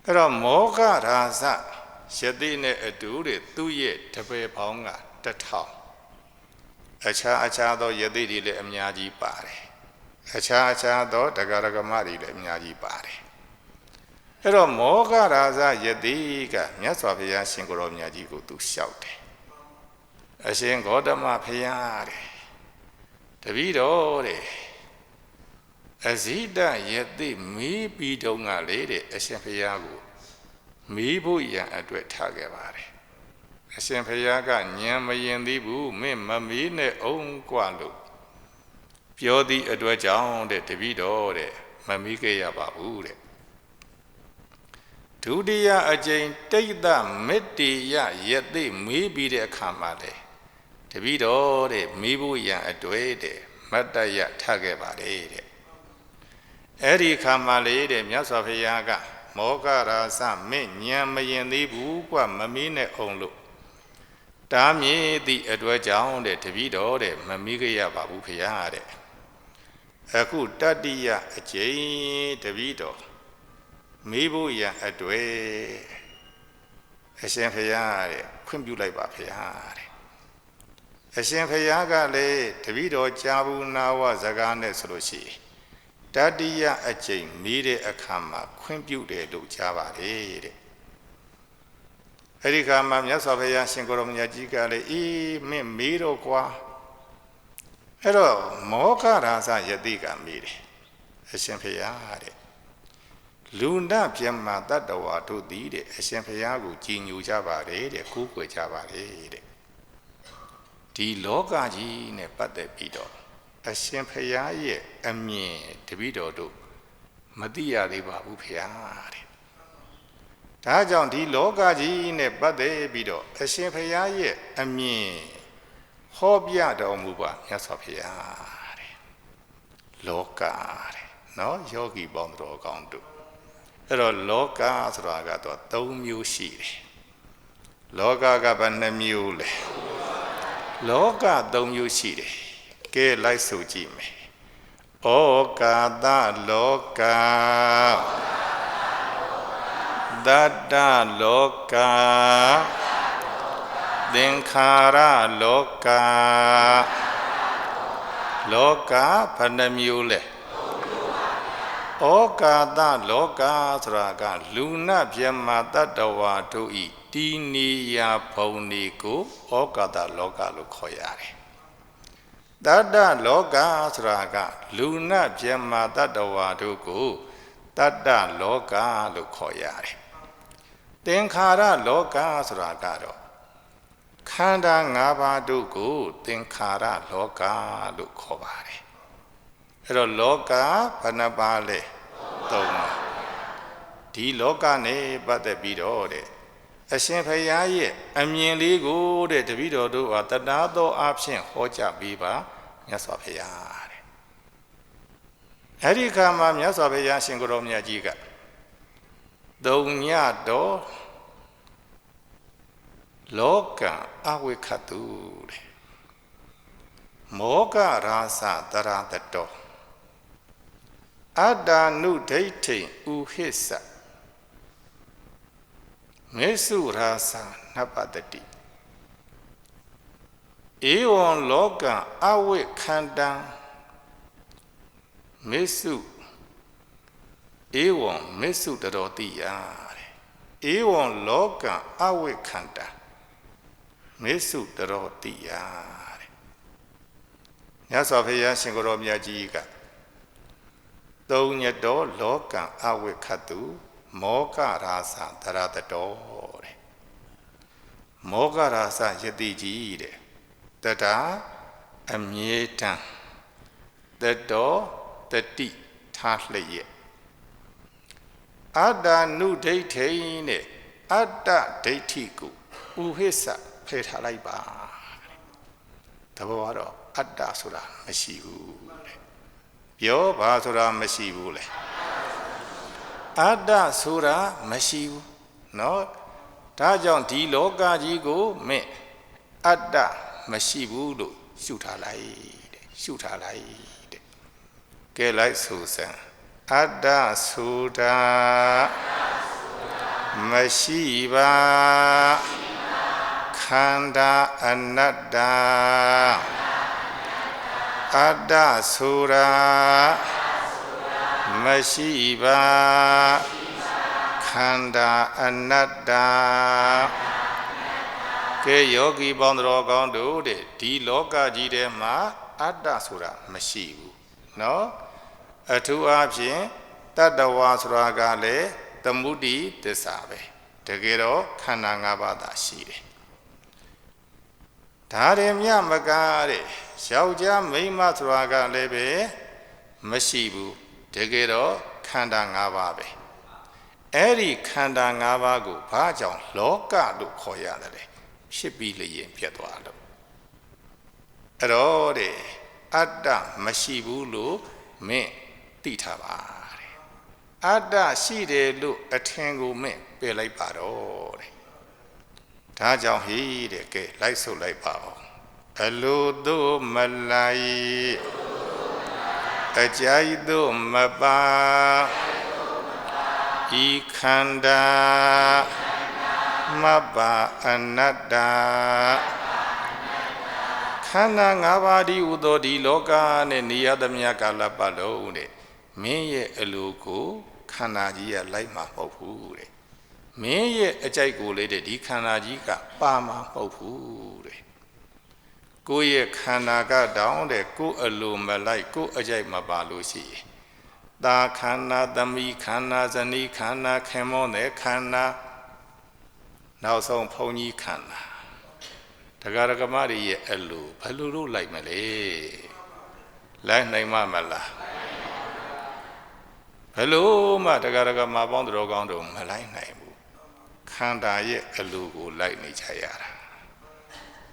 အဲ့တော့မောကရာဇယတိနဲ့အတူတဲ့သူ့ရဲ့တပည့်ပေါင်းက1000အခြားသောယတိတွေလည်းအများကြီးပါတယ်အခြားသောတဂရဂမတွေလည်းအများကြီးပါတယ်အဲ့တော့မောကရာဇယတိကမြတ်စွာဘုရားရှင်ကိုရောမြတ်ကြီးကိုသူလျှောက်တယ်အရှင်ဂေါတမဘုရားတဲ့တပည့်တော်တဲ့အဇိတယတိမေးပြီးတုန်းကလေတဲ့အရှင်ဘုရားကိုမေးဖို့ရန်အတွက်ထားခဲ့ပါတယ်အရှင်ဘုရားကဉာဏ်မရင်သေးဘူးမင်းမမေးနဲ့အောင်กว่าလို့ပြောသည့်အတွက်ကြောင့်တဲ့တပည့်တော်တဲ့မမေးခဲ့ရပါဘူးတဲ့ဒုတိယအကြိမ်တိတ်တမေတ္တိယယတိမေးပြီးတဲ့အခါမှာလေတပည့်တော်တဲ့မေးဖို့ရန်အတွက်တဲ့မတ္တယထခဲ့ပါတယ်တဲ့အဲ့ဒီခါမှာလေတဲ့မြတ်စွာဘုရားကမောကရာဇမင်းဉာဏ်မရင်သေးဘူးกว่าမမေးနဲ့အောင်လို့တားမြည်သည့်အတွက်ကြောင့်တဲ့တပည့်တော်တဲ့မမေးခဲ့ရပါဘူးဖေဟာတဲ့အခုတတိယအကျိန်တပည့်တော်မေးဖို့ရန်အတွက်အရှင်ဘုရားတဲ့ခွင့်ပြုလိုက်ပါဖေဟာတဲ့အရှင်ဘုရားကလည်းတပည့်တော်ကြာဘူးနာဝစကားနဲ့ဆိုလို့ရှိရင်တတိယအကျိန်မေးတဲ့အခါမှာခွင့်ပြုတယ်လို့ကြားပါတယ်တဲ့အဲ့ဒီခါမှာမြတ်စွာဘုရားရှင်ကိုရောမြတ်ကြီးကလည်းအေးမင်းမေးတော့ကွာအဲ့တော့မောကရာဇယတိကမေးတယ်အရှင်ဘုရားတဲ့လူနာပြမတတ္တဝါတို့သည်တဲ့အရှင်ဘုရားကိုကြည်ညိုကြပါတယ်တဲ့ကိုးကွယ်ကြပါတယ်တဲ့ဒီလောကကြီးနဲ့ပတ်သက်ပြီးတော့အရှင်ဘုရားရဲ့အမြင်တပည့်တော်တို့မသိရသေးပါဘူးဘုရားတဲ့ဒါကြောင့်ဒီလောကကြီးနဲ့ပတ်သက်ပြီးတော့အရှင်ဘုရားရဲ့အမြင်ဟောပြတော်မူပါမြတ်စွာဘုရားတဲ့လောကတဲ့နော်ယောဂီပေါင်းတော်ကောင်းတို့အဲ့တော့လောကဆိုတာကတော့3မျိုးရှိတယ်လောကကဘယ်နှမျိုးလဲလောက3မျိုးရှိတယ်ကဲလိုက်ဆိုကြည့်မယ်ဩကာသလောကတတ္တလောကသင်္ခါရလောကလောကဘယ်နှမျိုးလဲဩကာသလောကဆိုတာကလူနာပြမတတ္တဝါတို့ဤတီနီယာဘုံဒီကိုဩကာသလောကလို့ခေါ်ရတယ် တတ္တလောကဆိုတာကလူနာပြမတတ္တဝါတို့ကိုတတ္တလောကလို့ခေါ်ရတယ်သင်္ခါရလောကဆိုတာကတော့ခန္ဓာ၅ပါးတို့ကိုသင်္ခါရလောကလို့ခေါ်ပါတယ်အဲ့တော့လောကဘယ်နှပါးလဲ၃ပါးဒီလောကနဲ့ပတ်သက်ပြီးတော့တဲ့အရှင်ဘုရားရဲ့အမြင်လေးကိုတဲ့တပည့်တော်တို့ဟာတဏှာသောအဖြစ်ဟောကြားပေးပါမြတ်စွာဘုရားတဲ့အဲ့ဒီခါမှာမြတ်စွာဘုရားရှင်ကိုယ်တော်မြတ်ကြီးကသုံးညတော်လောကအဝိခတုတဲ့မောကရာသတရတတောအတ္တနုဒိဋ္ဌိဥဟိစ္စမေစုရာသနပတတိဧဝံလောကအဝိခန္တံမေစုဧဝံမေစုတရောတိယတဲ့ဧဝံလောကအဝိခန္တံမေစုတရောတိယတဲ့မြတ်စွာဘုရားရှင်ကိုယ်တော်မြတ်ကြီးကသုံးညတော်လောကအဝိခတုမောကရာသတရတတောတဲ့မောကရာသယတိကြီးတဲ့တတာအမြဲတမ်းတတောတတိထားလျက်အတ္တနုဒိဋ္ဌိနဲ့အတ္တဒိဋ္ဌိကိုဥဟိစ္စဖယ်ထားလိုက်ပါတဘောကတော့အတ္တဆိုတာမရှိဘူးတဲ့ပြောဘာဆိုတာမရှိဘူးလေအတ္တဆိုတာမရှိဘူးเนาะဒါကြောင့်ဒီလောကကြီးကိုမင်းအတ္တမရှိဘူးလို့ရှုထားလိုက်တဲ့ရှုထားလိုက်တဲ့ကဲလိုက်ဆိုစမ်းအတ္တဆိုတာမရှိပါခန္ဓာအနတ္တအတ္တဆိုတာမရှိပါခန္ဓာအနတ္တကဲယောဂီပေါင်းတော်ကောင်းတို့တဲ့ဒီလောကကြီးထဲမှာအတ္တဆိုတာမရှိဘူးเนาะအထူးအားဖြင့်တတ္တဝါဆိုတာကလည်းသမုဒိသစ္စာပဲတကယ်တော့ခန္ဓာ၅ပါးသာရှိတယ်ဒါရမြမကားတဲ့ယောက်ျားမိန်းမဆိုတာကလည်းပဲမရှိဘူးတကယ်တော့ခန္ဓာ၅ပါးပဲအဲ့ဒီခန္ဓာ၅ပါးကိုဘာကြောင့်လောကလို့ခေါ်ရတယ်လဲဖြစ်ပြီးလျင်ပြတ်သွားလို့အဲ့တော့တဲ့အတ္တမရှိဘူးလို့မင်းသိထားပါတဲ့အတ္တရှိတယ်လို့အထင်ကိုမင်းပယ်လိုက်ပါတော့တဲ့ဒါကြောင့်ဟိတဲ့ကဲလိုက်ဆုပ်လိုက်ပါအောင်အလိုတို့မလိုက်အကြိုက်တို့မပါဤခန္ဓာမပါအနတ္တခန္ဓာ၅ပါးဒီဟူသောဒီလောကနဲ့နေရသမျှကာလပတ်လုံးတဲ့မင်းရဲ့အလိုကိုခန္ဓာကြီးကလိုက်မှာမဟုတ်ဘူးတဲ့မင်းရဲ့အကြိုက်ကိုလေတဲ့ဒီခန္ဓာကြီးကပါမှာမဟုတ်ဘူးတဲ့ကိုယ့်ရဲ့ခန္ဓာကတောင်းတဲ့ကိုယ့်အလိုမလိုက်ကိုယ့်အကြိုက်မပါလို့ရှိရင်သာခန္ဓာသမီးခန္ဓာဇနီးခန္ဓာခင်မောတဲ့ခန္ဓာနောက်ဆုံးဘုံကြီးခန္ဓာတရားဓမ္မတွေရဲ့အလိုဘယ်လိုလုပ်လိုက်မလဲလိုက်နိုင်မလားဘယ်လိုမှတရားဓမ္မပေါင်းတော်ကောင်းတို့မလိုက်နိုင်ဘူးခန္ဓာရဲ့အလိုကိုလိုက်နေကြရတာ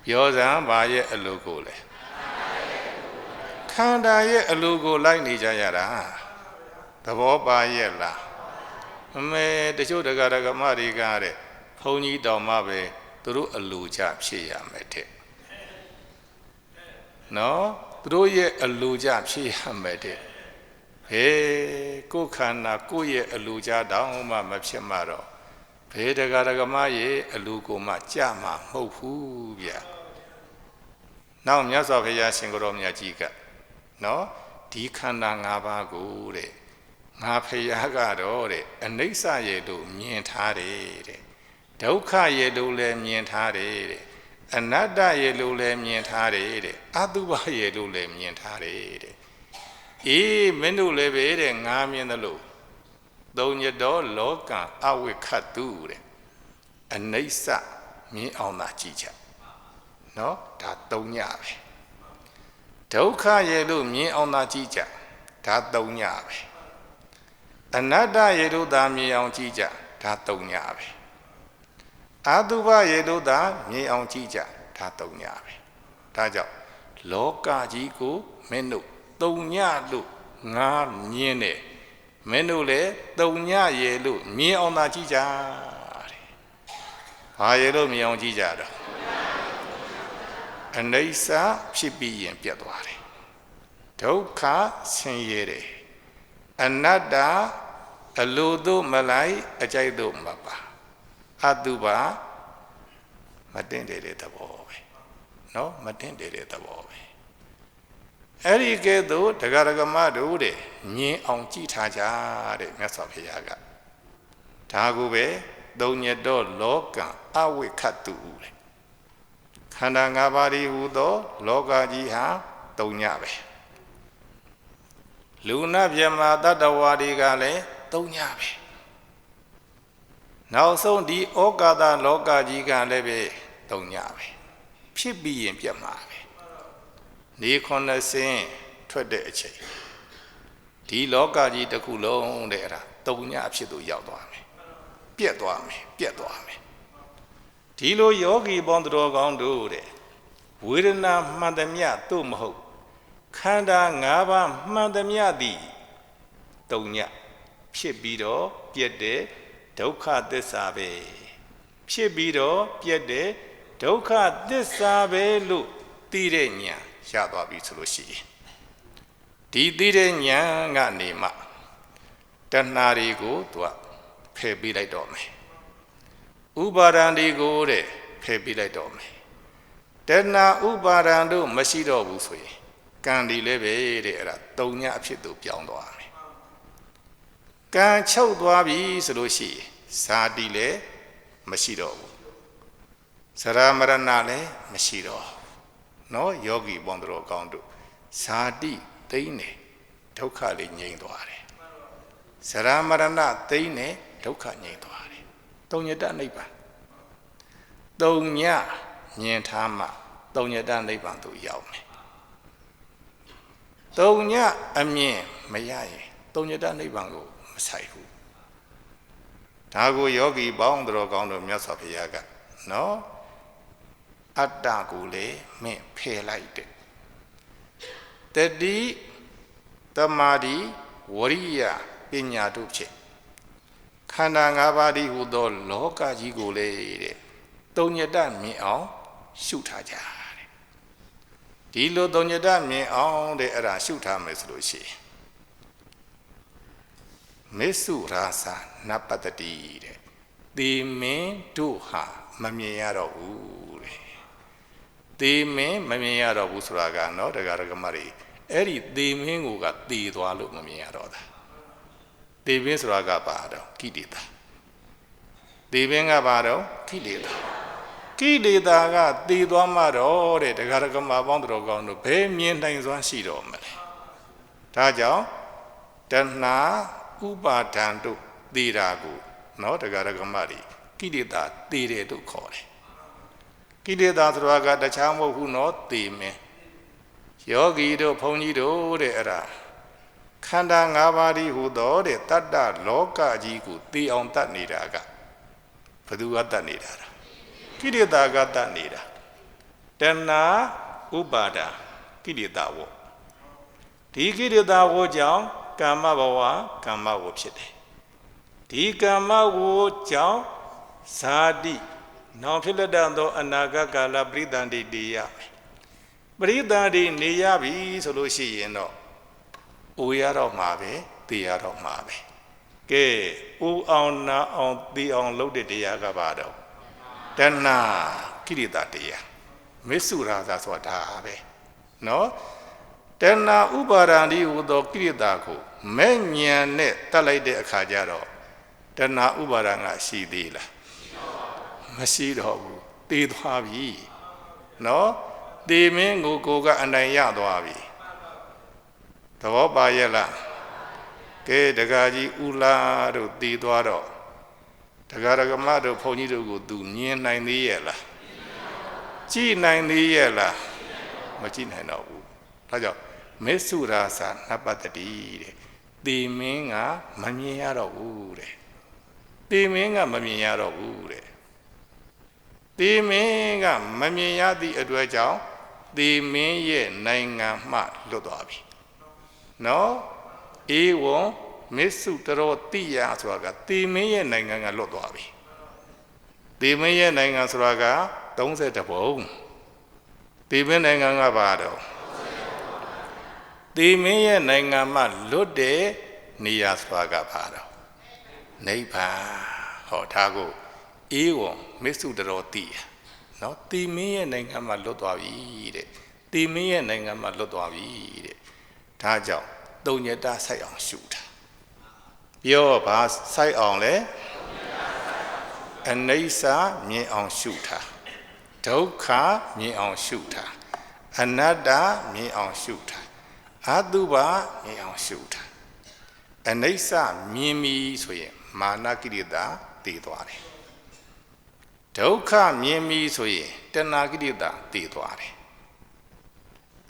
ပြောစမ်းဘာရဲ့အလိုကိုလဲခန္ဓာရဲ့အလိုကိုလိုက်နေကြရတာသဘောပါရဲ့လားအမေတချို့တရားဓမ္မတွေကတဲ့ဘုန်းကြီးတော်မှပဲသူတို့အလိုကြဖြစ်ရမယ်တဲ့နော်သူတို့ရဲ့အလိုကြဖြစ်ရမယ်တဲ့ဟေးကိုယ်ခန္ဓာကိုယ့်ရဲ့အလိုကြတောင်မှမဖြစ်မှတော့ဘယ်တရားဓမ္မရဲ့အလိုကိုမှကြမှာမဟုတ်ဘူးဗျနောက်မြတ်စွာဘုရားရှင်ကိုယ်တော်မြတ်ကြီးကနော်ဒီခန္ဓာ၅ပါးကိုတဲ့ငါဖရာကတော့တဲ့အနိစ္စရဲ့လို့မြင်ထားတယ်တဲ့ဒုက္ခရဲ့လို့လည်းမြင်ထားတယ်တဲ့ အနတ္တရဲ့လို့လည်းမြင်ထားတယ်တဲ့အတုပရဲ့လို့လည်းမြင်ထားတယ်တဲ့အေးမင်းတို့လည်းပဲတဲ့ငါမြင်တယ်လို့သုံးညတော်လောကံအဝိခတ်တုတဲ့အနိစ္စမြင်အောင်သာကြည့်ကြနော်ဒါသုံးညပဲဒုက္ခရဲ့လို့မြင်အောင်သာကြည့်ကြဒါသုံးညပဲအနတ္တရဲ့လို့သာမြင်အောင်ကြည့်ကြဒါသုံးညပဲအတုပရဲ့လို့သာမြင်အောင်ကြည့်ကြဒါသုံးညပဲဒါကြောင့်လောကကြီးကိုမင်းတို့သုံးညလို့ငါမြင်တယ်မင်းတို့လည်းသုံးညရဲ့လို့မြင်အောင်သာကြည့်ကြတဲ့ဘာရဲ့လို့မြင်အောင်ကြည့်ကြတော့အနိစ္စဖြစ်ပြီးရင်ပြတ်သွားတယ်ဒုက္ခဆင်းရဲတယ်အနတ္တအလိုတို့မလိုက်အကြိုက်တို့မပါအတုပါမတင်တဲ့သဘောပဲနော်မတင်တဲ့သဘောပဲအဲ့ဒီကဲ့သို့တရားဓမ္မတို့တဲ့မြင်အောင်ကြည့်ထားကြတဲ့မြတ်စွာဘုရားကဒါကိုပဲသုံးညတော်လောကံအဝိခတ်တုတဲ့ခန္ဓာ၅ပါးဤဟူသောလောကကြီးဟာသုံးညပဲလူနာမြမတတ္တဝါတွေကလည်းသုံးညပဲနောက်ဆုံးဒီဩကာသလောကကြီးကလည်းပဲသုံးညပဲဖြစ်ပြီးရင်ပြတ်မှာပဲနေ90ဆင်းထွက်တဲ့အချိန်ဒီလောကကြီးတစ်ခုလုံးတဲ့အဲ့ဒါသုံးညအဖြစ်သို့ရောက်သွားမယ်ပြတ်သွားမယ်ပြတ်သွားမယ်ဒီလိုယောဂီပေါင်းတော်ကောင်းတို့တဲ့ဝေဒနာမှန်သမျှသို့မဟုတ်ခန္ဓာ၅ပါးမှန်သမျှသည်သုံးညဖြစ်ပြီးတော့ပြတ်တဲ့ဒုက္ခသစ္စာပဲဖြစ်ပြီးတော့ပြတ်တဲ့ဒုက္ခသစ္စာပဲလို့သိတဲ့ဉာဏ်ရသွားပြီဆိုလို့ရှိရင်ဒီသိတဲ့ဉာဏ်ကနေမှတဏှာတွေကိုသူကဖယ်ပေးလိုက်တော့မယ်ဥပါဒံတွေကိုတဲ့ဖယ်ပေးလိုက်တော့မယ်တဏှာဥပါဒံတို့မရှိတော့ဘူးဆိုရင်ကံဒီလည်းပဲတဲ့အဲ့ဒါသုံးညအဖြစ်သို့ပြောင်းသွားမယ်ကံချုပ်သွားပြီဆိုလို့ရှိရင်ဇာတိလည်းမရှိတော့ဘူးဇရာမရဏလည်းမရှိတော့နော်ယောဂီပေါင်းတော်ကောင်းတို့ဇာတိသိမ့်နေဒုက္ခလေးငြိမ်းသွားတယ်ဇရာမရဏသိမ့်နေဒုက္ခငြိမ်းသွားတယ်သုံးညတနိဗ္ဗာန်သုံးညမြင်ထားမှသုံးညတနိဗ္ဗာန်သို့ရောက်မယ်သုံးညအမြင်မရရင်သုံးညတနိဗ္ဗာန်ကိုမဆိုင်ဘူးဒါကိုယောဂီပေါင်းတော်ကောင်းတို့မြတ်စွာဘုရားကနော်အတ္တကိုလေမင်းဖယ်လိုက်တဲ့တတိတမာတိဝရိယပညာတို့ဖြင့်ခန္ဓာ၅ပါးဒီဟူသောလောကကြီးကိုလေတဲ့သုံးညတမြင်အောင်ရှုထားကြတဲ့ဒီလိုသုံးညတမြင်အောင်တဲ့အဲ့ဒါရှုထားမယ်ဆိုလို့ရှိရင်မေစုရာစာနပတ္တိတဲ့သေမင်းတို့ဟာမမြင်ရတော့ဘူးတဲ့သေမင်းမမြင်ရတော့ဘူးဆိုတာကနော်တရားဓမ္မတွေအဲ့ဒီသေမင်းကိုကသေသွားလို့မမြင်ရတော့တာသေမင်းဆိုတာကဘာတော့ကိလေသာသေမင်းကဘာတော့ကိလေသာကိလေသာကသေသွားမှတော့တဲ့တရားဓမ္မပေါင်းတော်ကောင်းတို့ဘယ်မြင်နိုင်စွမ်းရှိတော့မလဲဒါကြောင့်တဏှာဥပါဒံတို့သေတာကိုနော်တရားဓမ္မတွေကိလေသာသေတယ်လို့ခေါ်တယ်ကိလေသာဆိုတာကတခြားမဟုတ်ဘူးနော်သေမင်းယောဂီတို့ဘုန်းကြီးတို့တဲ့အဲ့ဒါခန္ဓာ၅ပါးဒီဟူသောတဲ့တတ္တလောကကြီးကိုသေအောင်တတ်နေတာကဘယ်သူကတတ်နေတာလဲကိလေသာကတတ်နေတာတဏှာဥပါဒာကိလေသာဝဒီကိလေသာဝကြောင့်ကာမဘဝကာမဝဖြစ်တယ်ဒီကာမဝကြောင့်ဇာတိနောင်ဖြစ်လက်တသောအနာဂတ်ကာလပရိသန္တိနေရမယ်ပရိသန္တိနေရပြီဆိုလို့ရှိရင်တော့အိုရတော့မှာပဲသိရတော့မှာပဲကဲအိုအောင်နာအောင်သိအောင်လုပ်တဲ့တရားကဘာတော့တဏှာကိလေသာတရားမေစုရာဇာဆိုတာဒါပဲနော်တဏှာဥပါဒံဒီဟူသောကိလေသာကိုမဲ့ဉာဏ်နဲ့တတ်လိုက်တဲ့အခါကျတော့တဏှာဥပါဒံကရှိသေးလားမရှိတော့ဘူးသိသွားပြီ နော်တေမင်းကိုကိုကအနိုင်ရသွားပြီသဘောပါရဲ့လားကဲဒကာကြီးဦးလာတို့တည်သွားတော့ဒကာဒကမတို့ဘုန်းကြီးတို့ကိုသူမြင်နိုင်သေးရဲ့လားကြည့်နိုင်သေးရဲ့လားမကြည့်နိုင်တော့ဘူးဒါကြောင့်မေစုရာစာနပတ္တိတဲ့တေမင်းကမမြင်ရတော့ဘူးတဲ့တေမင်းကမမြင်ရတော့ဘူးတဲ့တေမင်းကမမြင်ရသည့်အတွက်ကြောင့်တေမင်းရဲ့နိုင်ငံမှလွတ်သွားပြီနော်ဧဝံမေစုတရောတိယဆိုတာကတေမင်းရဲ့နိုင်ငံကလွတ်သွားပြီတေမင်းရဲ့နိုင်ငံဆိုတာက30ဘုံတေမင်းနိုင်ငံကဘာတော့တေမင်းရဲ့နိုင်ငံမှလွတ်တဲ့နေရာဆိုတာကဘာတော့နိဗ္ဗာန်ဟောဒါကိုဧဝံမေစုတရောတိယနော်တေမင်းရဲ့နိုင်ငံမှလွတ်သွားပြီတဲ့တေမင်းရဲ့နိုင်ငံမှလွတ်သွားပြီတဲ့ဒါကြောင့်တုံညတစိုက်အောင်ရှုတာပြောဘာစိုက်အောင်လဲအနိစ္စမြင်အောင်ရှုတာဒုက္ခမြင်အောင်ရှုတာအနတ္တမြင်အောင်ရှုတာအတုပမြင်အောင်ရှုတာအနိစ္စမြင်ပြီဆိုရင်မာနကိရိတာတည်သွားတယ်ဒုက္ခမြင်ပြီဆိုရင်တဏှာကိရိတာတည်သွားတယ်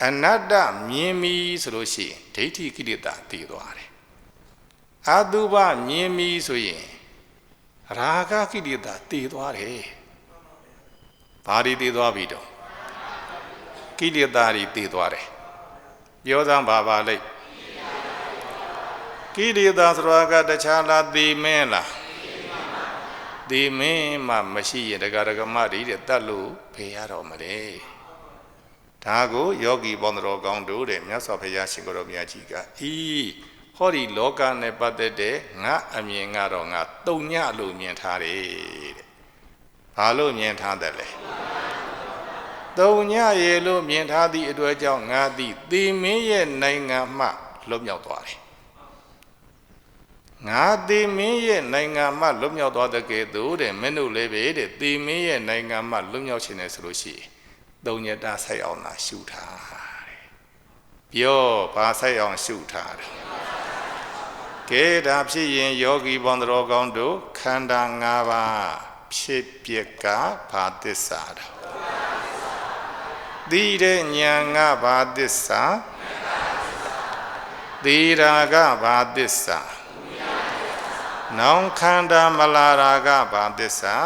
အနတ္တမြင်ပြီဆိုလို့ရှိရင်ဒိဋ္ဌိကိရိတာတည်သွားတယ်အတုပမြင်ပြီဆိုရင်ရာဂကိရိတာတည်သွားတယ်ဘာတွေတည်သွားပြီတော့ကိရိတာတွေတည်သွားတယ်ပြောစမ်းပါလိမ့်ကိရိတာဆိုတာကတခြားလားသေမင်းလားသေမင်းမှမရှိရင်ဒကာဒကမတွေတဲ့တတ်လို့ဖေရတော့မလဲဒါကိုယောဂီပေါင်းတော်ကောင်းတို့တဲ့မြတ်စွာဘုရားရှင်ကိုယ်တော်မြတ်ကြီးကဟောဒီလောကနဲ့ပတ်သက်တဲ့ငါအမြင်ကတော့ငါတုံညလို့မြင်ထားတယ်တဲ့ဘာလို့မြင်ထားတယ်လဲတုံညရေလို့မြင်ထားသည့်အတွက်ကြောင့်ငါသည်သေမင်းရဲ့နိုင်ငံမှလွတ်မြောက်သွားတယ်ငါသေမင်းရဲ့နိုင်ငံမှလွတ်မြောက်သွားတဲ့ကဲ့သို့တဲ့မင်းတို့လည်းပဲတဲ့သေမင်းရဲ့နိုင်ငံမှလွတ်မြောက်ခြင်းနဲ့ဆိုလို့ရှိရင်တုံညတစိုက်အောင်သာရှုထားတဲ့ပြောဘာစိုက်အောင်ရှုထားတယ်ကဲဒါဖြစ်ရင်ယောဂီပေါင်းတော်ကောင်းတို့ခန္ဓာ၅ပါးဖြစ်ပြက်ကဘာသစ္စာတော့သိတဲ့ဉာဏ်ကဘာသစ္စာသေရာကဘာသစ္စာနောင်ခန္ဓာမလာရာကဘာသစ္စာ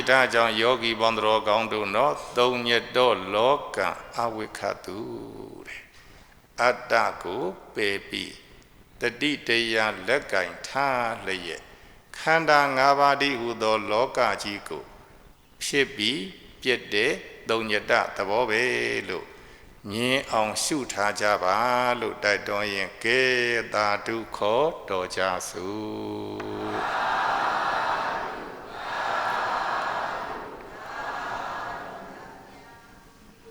ဒါကြောင့်ယောဂီပေါင်းတော်ကောင်းတို့နော်သုံးညတ်တော့လောကအဝိခတုတဲ့အတ္တကိုပယ်ပြီးတတိတရားလက်ကင်ထားလျက်ခန္ဓာ၅ပါးတည်းဟူသောလောကကြီးကိုဖြစ်ပြီးပြည့်တဲ့သုံးညတသဘောပဲလို့မြင်အောင်ရှုထားကြပါလို့တိုက်တွန်းရင်ကဲသာဓုခေါ်တော်ကြစို့